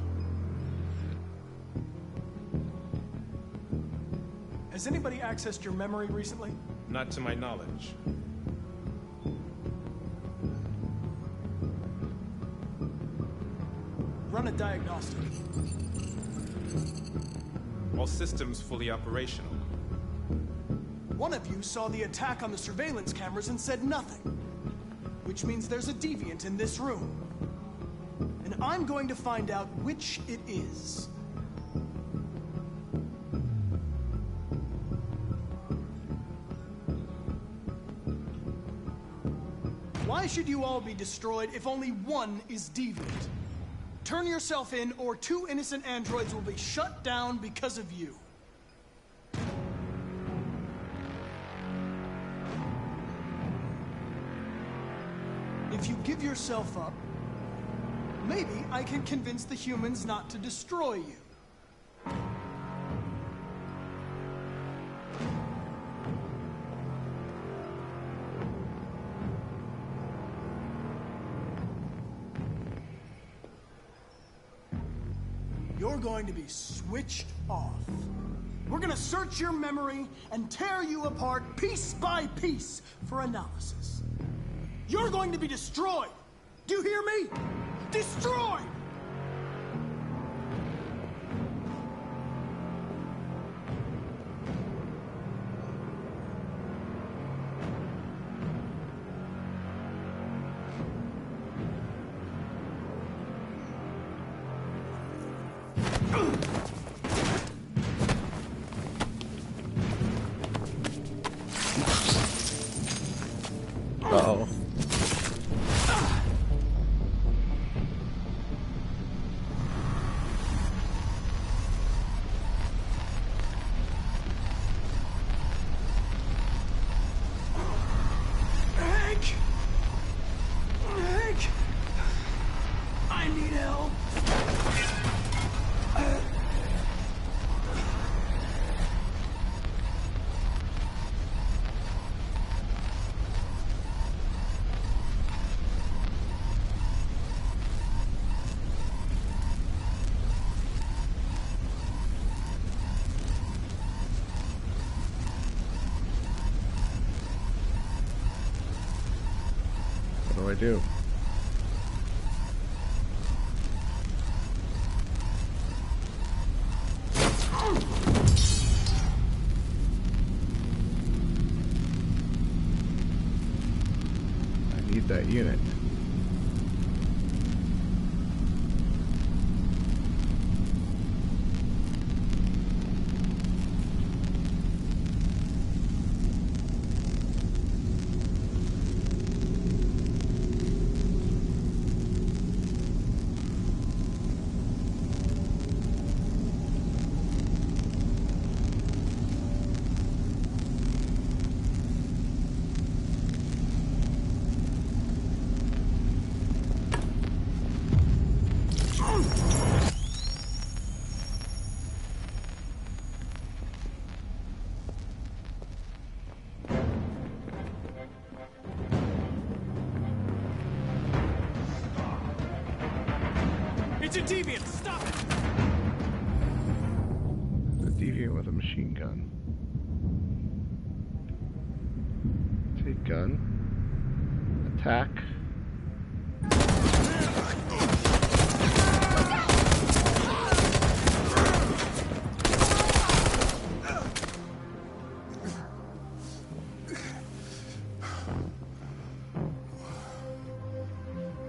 Has anybody accessed your memory recently? Not to my knowledge. Run a diagnostic. All systems fully operational. One of you saw the attack on the surveillance cameras and said nothing. Which means there's a deviant in this room. And I'm going to find out which it is. Why should you all be destroyed if only one is deviant? Turn yourself in, or 2 innocent androids will be shut down because of you. If you give yourself up, maybe I can convince the humans not to destroy you. You're going to be switched off. We're going to search your memory and tear you apart piece by piece for analysis. You're going to be destroyed. Do you hear me? Destroyed! Uh-oh. Hank! I need help. What do I do? I need that unit. It's a deviant! Stop it! The deviant with a machine gun. Take gun. Attack.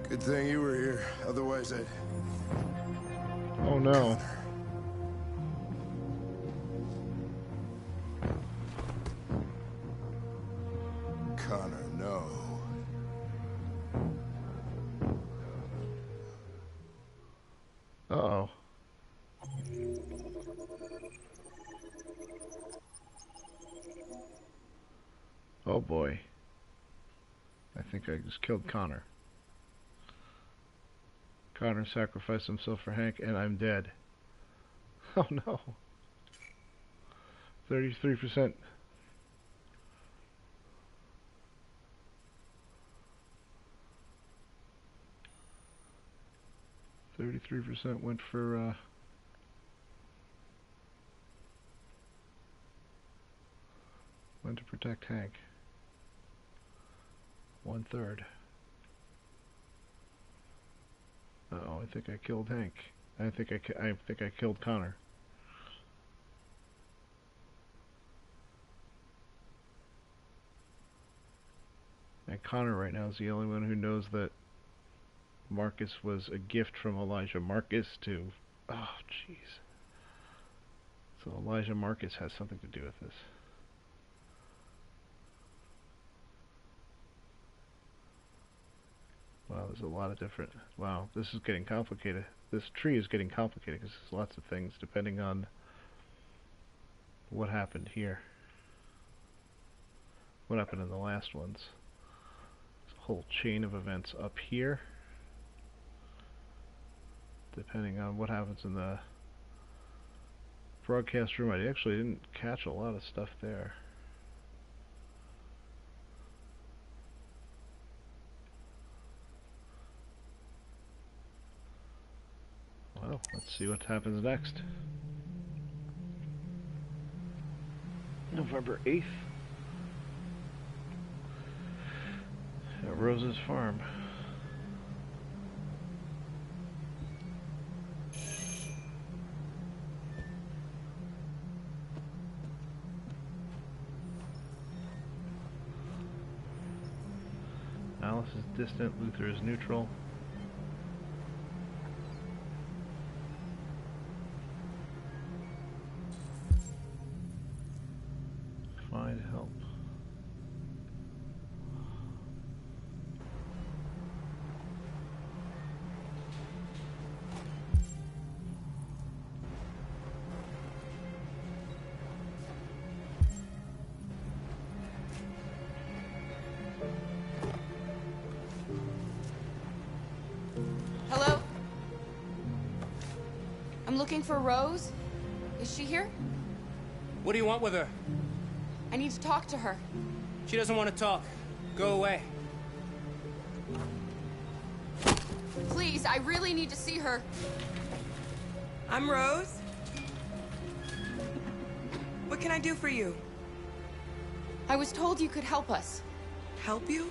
Good thing you were here. Otherwise, I'd... Oh no. Connor, no. Uh-oh. Oh boy. I think I just killed Connor. Connor sacrificed himself for Hank, and I'm dead. Oh no. 33%. Went for went to protect Hank. 1/3. Uh-oh, I think I killed Hank. I think I killed Connor. And Connor right now is the only one who knows that Marcus was a gift from Elijah Marcus to... Oh, jeez. So Elijah Marcus has something to do with this. Wow, there's a lot of different... Wow, this is getting complicated. This tree is getting complicated because there's lots of things depending on what happened here. What happened in the last ones. There's a whole chain of events up here. Depending on what happens in the broadcast room. I actually didn't catch a lot of stuff there. Well, let's see what happens next. November 8th at Rose's farm. Alice is distant, Luther is neutral. Find help. Hello? I'm looking for Rose. Is she here? What do you want with her? I need to talk to her. She doesn't want to talk. Go away. Please, I really need to see her. I'm Rose. What can I do for you? I was told you could help us. Help you?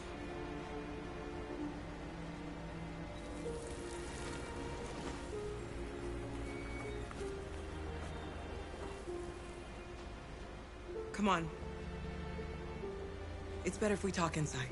Come on. It's better if we talk inside.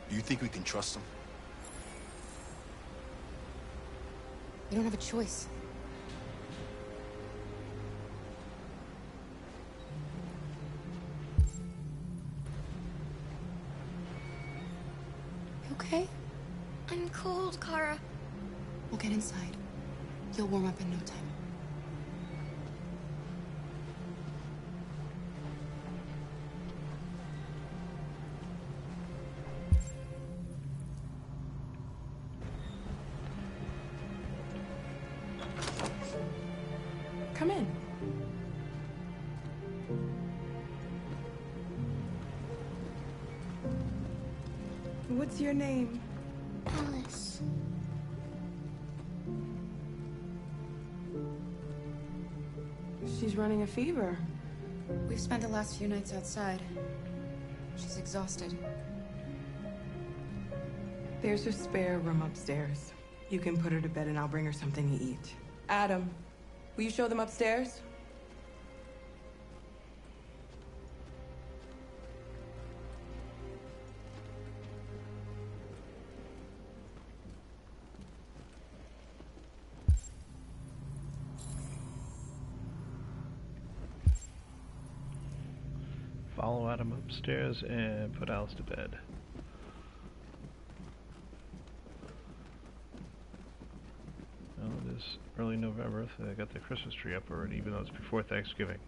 Do you think we can trust him? You don't have a choice. Okay? I'm cold, Kara. We'll get inside. You'll warm up in no time. What's your name? Alice. She's running a fever. We've spent the last few nights outside. She's exhausted. There's a spare room upstairs. You can put her to bed and I'll bring her something to eat. Adam, will you show them upstairs? Follow Adam upstairs and put Alice to bed. Well, it is early November, so I got the Christmas tree up already, even though it's before Thanksgiving.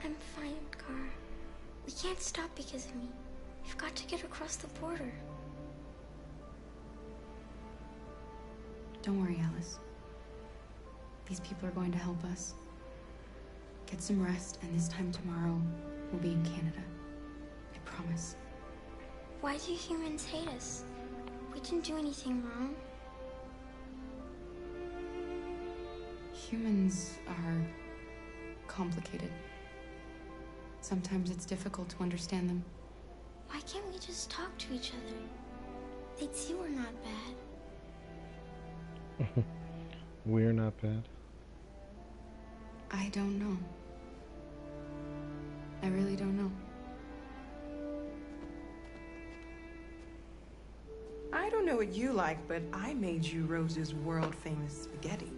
I'm fine, Gar. We can't stop because of me. We've got to get across the border. Don't worry, Alice. These people are going to help us. Get some rest, and this time tomorrow, we'll be in Canada. I promise. Why do humans hate us? We didn't do anything wrong. Humans are complicated. Sometimes it's difficult to understand them. Why can't we just talk to each other? They'd see we're not bad. We're not bad. I don't know. I really don't know. I don't know what you like, but I made you Rose's world-famous spaghetti.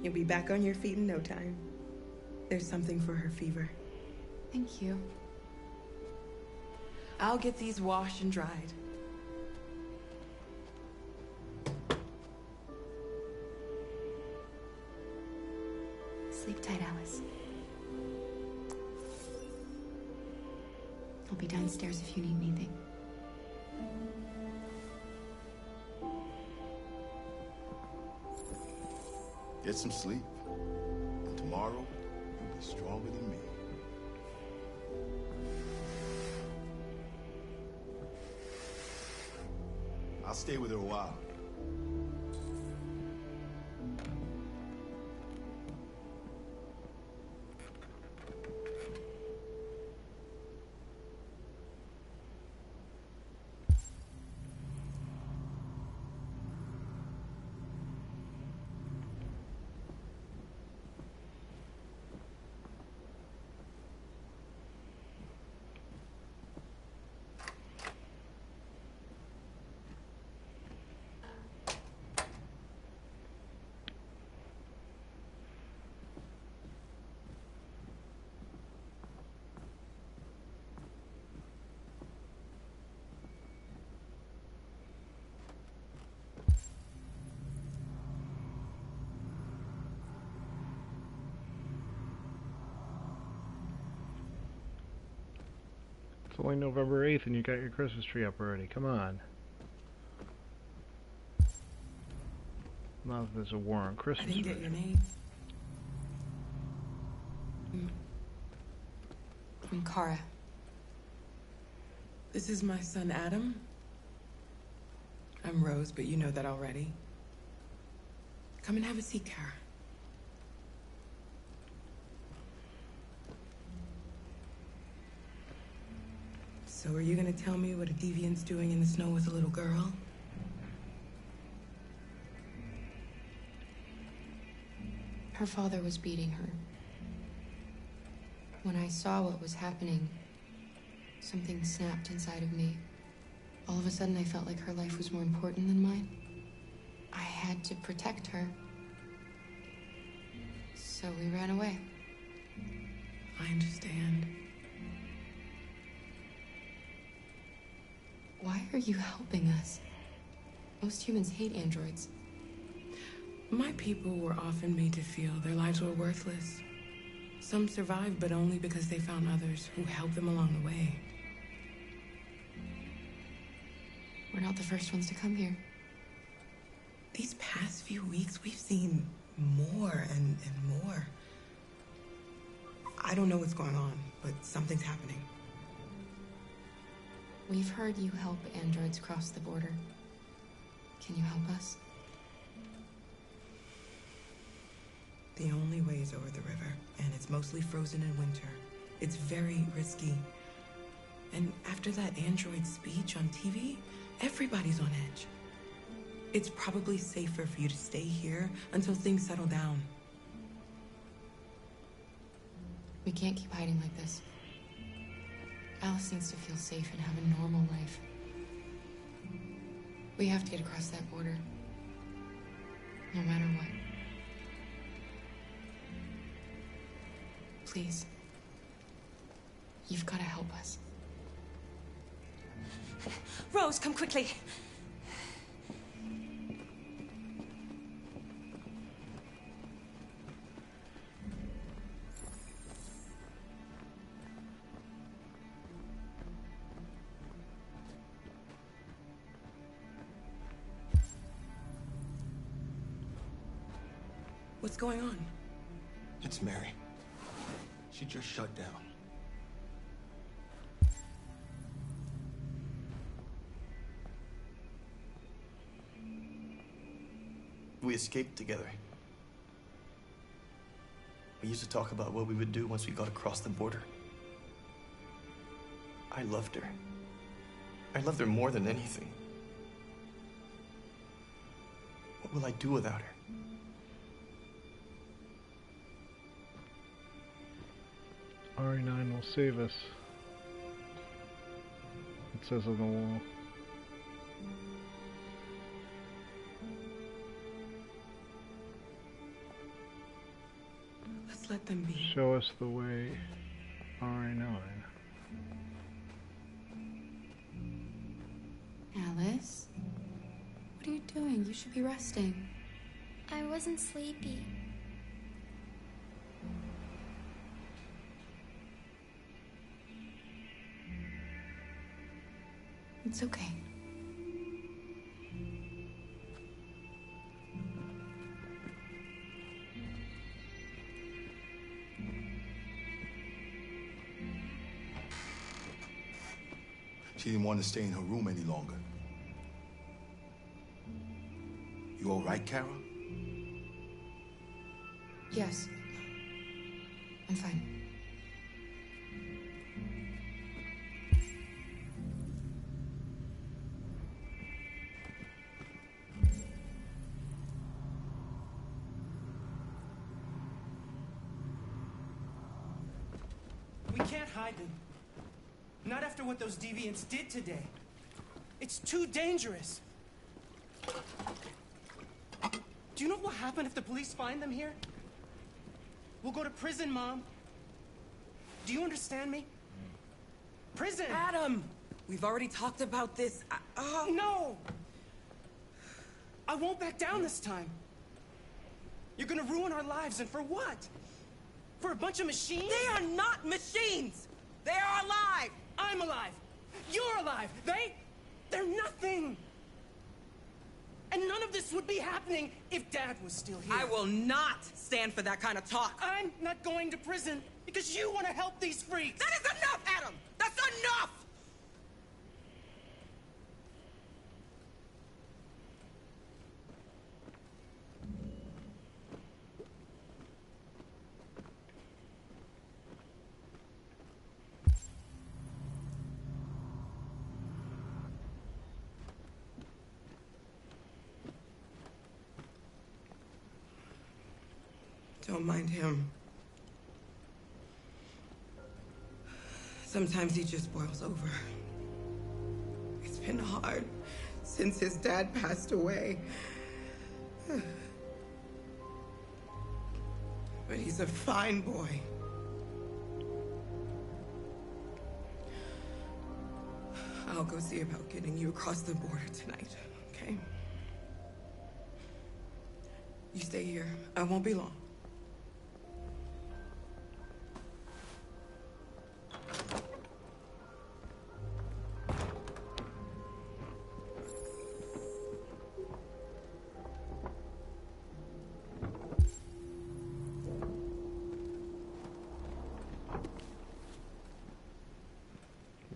You'll be back on your feet in no time. There's something for her fever. Thank you. I'll get these washed and dried. Sleep tight, Alice. I'll be downstairs if you need anything. Get some sleep. And tomorrow, you'll be stronger than me. I'll stay with her a while. It's only November 8th and you got your Christmas tree up already. Come on. Not that there's a war on Christmas. I didn't get your name. I'm Kara. This is my son, Adam. I'm Rose, but you know that already. Come and have a seat, Kara. So are you gonna tell me what a deviant's doing in the snow with a little girl? Her father was beating her. When I saw what was happening, something snapped inside of me. All of a sudden, I felt like her life was more important than mine. I had to protect her. So we ran away. I understand. Why are you helping us? Most humans hate androids. My people were often made to feel their lives were worthless. Some survived, but only because they found others who helped them along the way. We're not the first ones to come here. These past few weeks, we've seen more and more. I don't know what's going on, but something's happening. We've heard you help androids cross the border. Can you help us? The only way is over the river, and it's mostly frozen in winter. It's very risky. And after that android speech on TV, everybody's on edge. It's probably safer for you to stay here until things settle down. We can't keep hiding like this. Alice needs to feel safe and have a normal life. We have to get across that border. No matter what. Please. You've got to help us. Rose, come quickly. What's going on? It's Mary. She just shut down. We escaped together. We used to talk about what we would do once we got across the border. I loved her. I loved her more than anything. What will I do without her? RE9 will save us. It says on the wall. Let's let them be. Show us the way. RE9. Alice? What are you doing? You should be resting. I wasn't sleepy. It's okay. She didn't want to stay in her room any longer. You all right, Kara? Yes. I'm fine. We can't hide them. Not after what those deviants did today. It's too dangerous. Do you know what will happen if the police find them here? We'll go to prison, Mom. Do you understand me? Prison! Adam! We've already talked about this. No! I won't back down this time. You're gonna ruin our lives, and for what? For a bunch of machines? They are not machines! They are alive! I'm alive! You're alive! They're nothing! And none of this would be happening if Dad was still here. I will not stand for that kind of talk. I'm not going to prison because you want to help these freaks. That is enough, Adam! That's enough! Don't mind him. Sometimes he just boils over. It's been hard since his dad passed away. But he's a fine boy. I'll go see about getting you across the border tonight, okay? You stay here. I won't be long.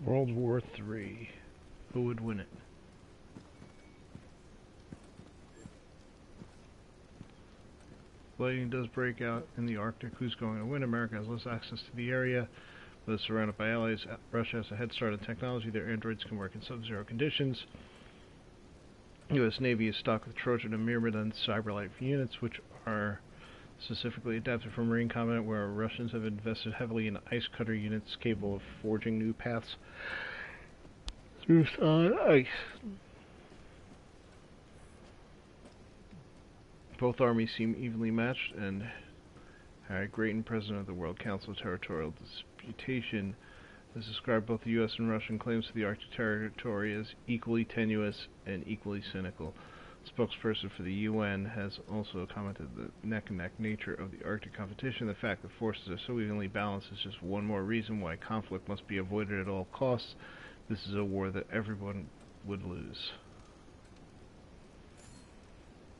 World War III. Who would win it? Fighting does break out in the Arctic. Who's going to win? America has less access to the area, but is surrounded by allies. Russia has a head start in technology. Their androids can work in sub-zero conditions. U.S. Navy is stocked with Trojan and Myrmidon cyberlife units, which are specifically adapted for marine combat, where Russians have invested heavily in ice cutter units capable of forging new paths through solid ice. Both armies seem evenly matched, and Harry Grayton, president of the World Council of Territorial Disputation, has described both the U.S. and Russian claims to the Arctic territory as equally tenuous and equally cynical. Spokesperson for the UN has also commented the neck-and-neck nature of the Arctic competition. The fact that forces are so evenly balanced is just one more reason why conflict must be avoided at all costs. This is a war that everyone would lose.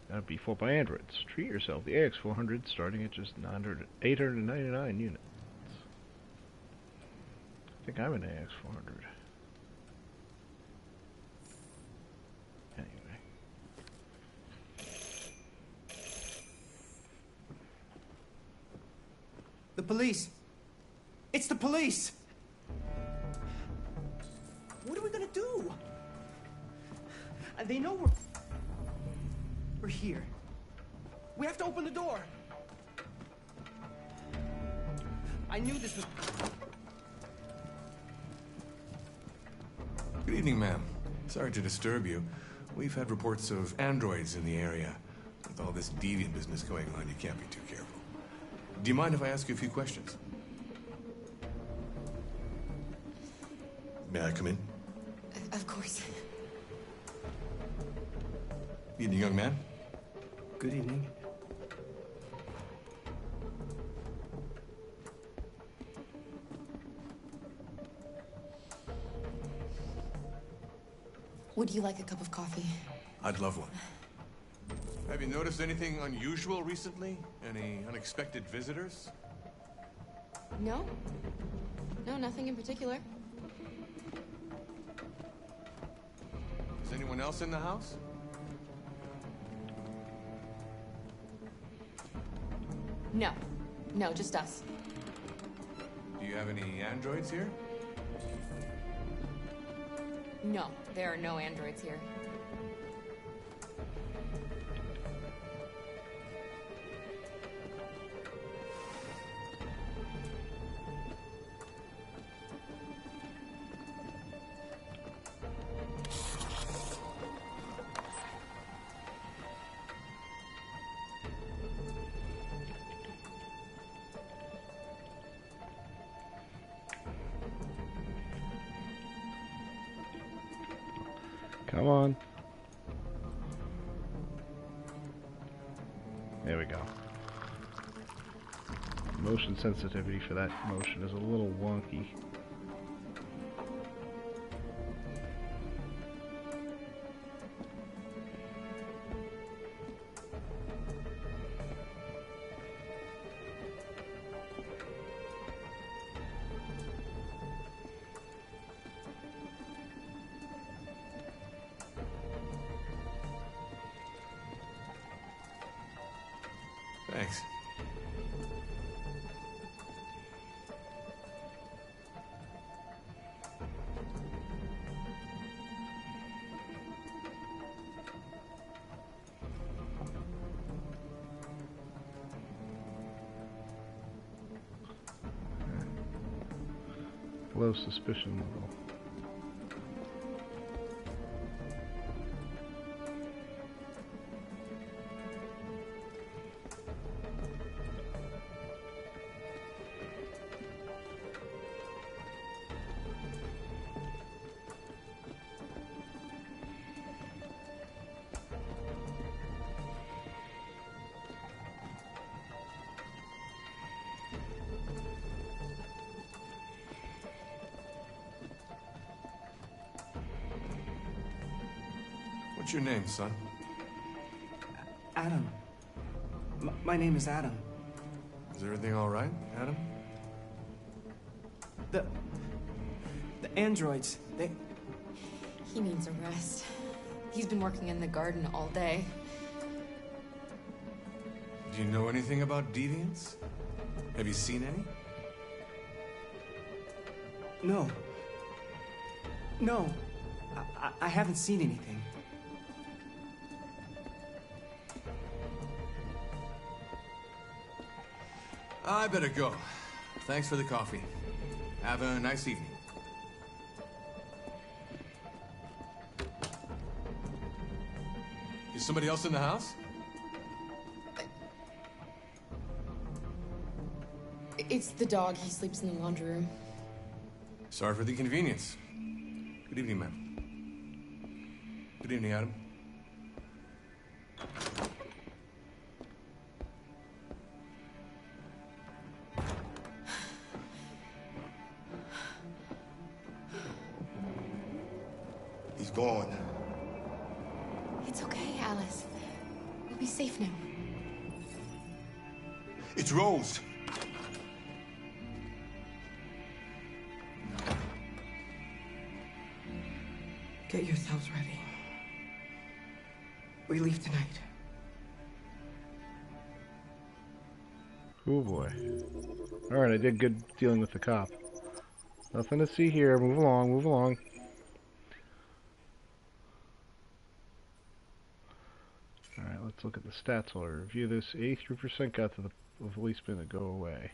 That'd be fought by androids. Treat yourself. The AX-400 starting at just 899 units. I think I'm an AX-400. Anyway. The police! It's the police! What are we gonna do? They know we're here. We have to open the door. I knew this was... Good evening, ma'am. Sorry to disturb you. We've had reports of androids in the area. With all this deviant business going on, you can't be too careful. Do you mind if I ask you a few questions? May I come in? Of course. Evening, young man. Good evening. Would you like a cup of coffee? I'd love one. Have you noticed anything unusual recently? Any unexpected visitors? No. No, nothing in particular. Is anyone else in the house? No. No, just us. Do you have any androids here? No, there are no androids here. Come on. There we go. Motion sensitivity for that motion is a little wonky. Thanks. low suspicion level. What's your name, son? Adam. My name is Adam. Is everything all right, Adam? The androids, they... He needs a rest. He's been working in the garden all day. Do you know anything about deviants? Have you seen any? No. No. I haven't seen anything. I better go. Thanks for the coffee. Have a nice evening. Is somebody else in the house? It's the dog. He sleeps in the laundry room. Sorry for the inconvenience. Good evening, ma'am. Good evening, Adam. He's gone. It's okay, Alice. We'll be safe now. It's Rose. Get yourselves ready. We leave tonight. Oh boy. Alright, I did good dealing with the cop. Nothing to see here. Move along, move along. Alright, let's look at the stats while I review this. 83% got to the policeman to go away.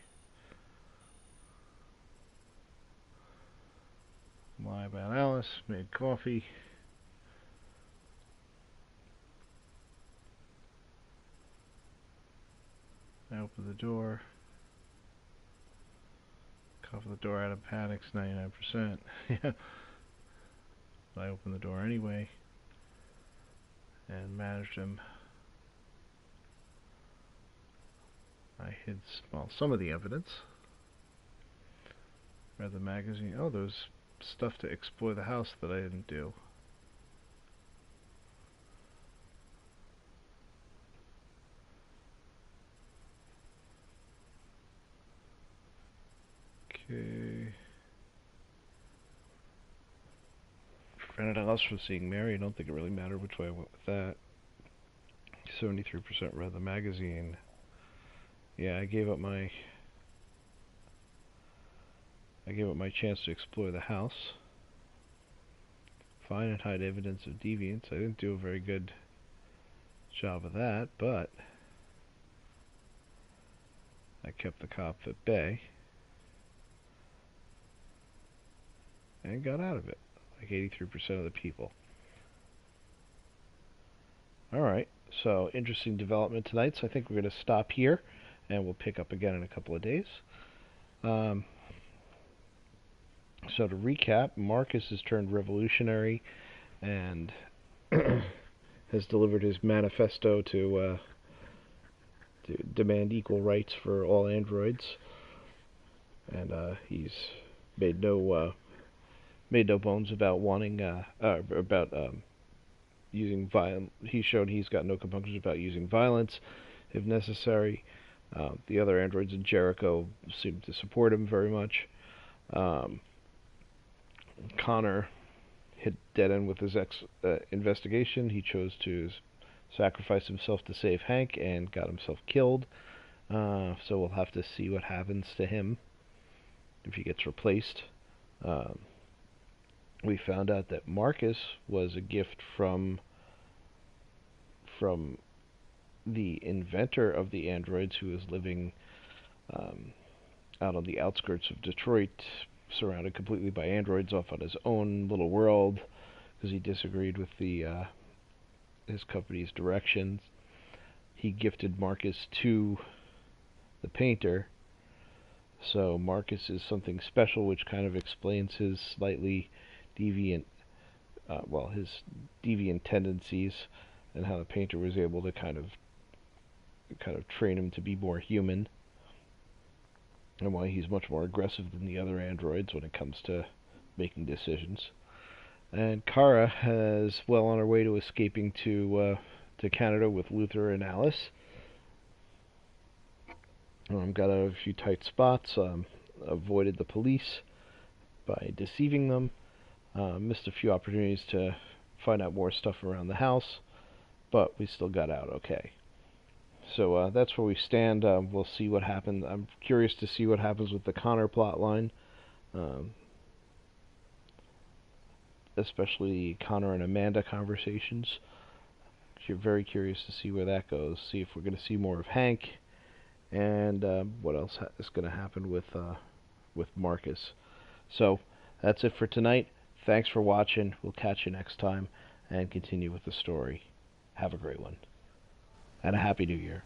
Lie about Alice, made coffee. I opened the door. Cough the door out of panics, 99%. Yeah. I opened the door anyway. And managed him. I hid some of the evidence. Read the magazine. Oh, there's stuff to explore the house that I didn't do. Okay. Prevented Alice from seeing Mary. I don't think it really mattered which way I went with that. 73% read the magazine. Yeah, I gave up my chance to explore the house. Find and hide evidence of deviance. I didn't do a very good job of that, but I kept the cops at bay and got out of it, like 83% of the people. Alright, so interesting development tonight, so I think we're going to stop here, and we'll pick up again in a couple of days. So to recap, Marcus has turned revolutionary and has delivered his manifesto to demand equal rights for all androids, and he's made no bones about wanting using violence. He showed he's got no compunctions about using violence if necessary. The other androids in Jericho seem to support him very much. Connor hit dead end with his investigation. He chose to sacrifice himself to save Hank and got himself killed. So we'll have to see what happens to him if he gets replaced. We found out that Marcus was a gift from the inventor of the androids, who was living out on the outskirts of Detroit surrounded completely by androids off on his own little world because he disagreed with the his company's directions. He gifted Marcus to the painter, so Marcus is something special, which kind of explains his slightly deviant, his deviant tendencies, and how the painter was able to kind of train him to be more human, and why he's much more aggressive than the other androids when it comes to making decisions. And Kara is well on her way to escaping to Canada with Luther and Alice. Got out of a few tight spots, avoided the police by deceiving them, missed a few opportunities to find out more stuff around the house, but we still got out okay. So that's where we stand. We'll see what happens. I'm curious to see what happens with the Connor plotline, especially Connor and Amanda conversations. You're very curious to see where that goes. See if we're going to see more of Hank, and what else is going to happen with Marcus. So that's it for tonight. Thanks for watching. We'll catch you next time and continue with the story. Have a great one. And a Happy New Year.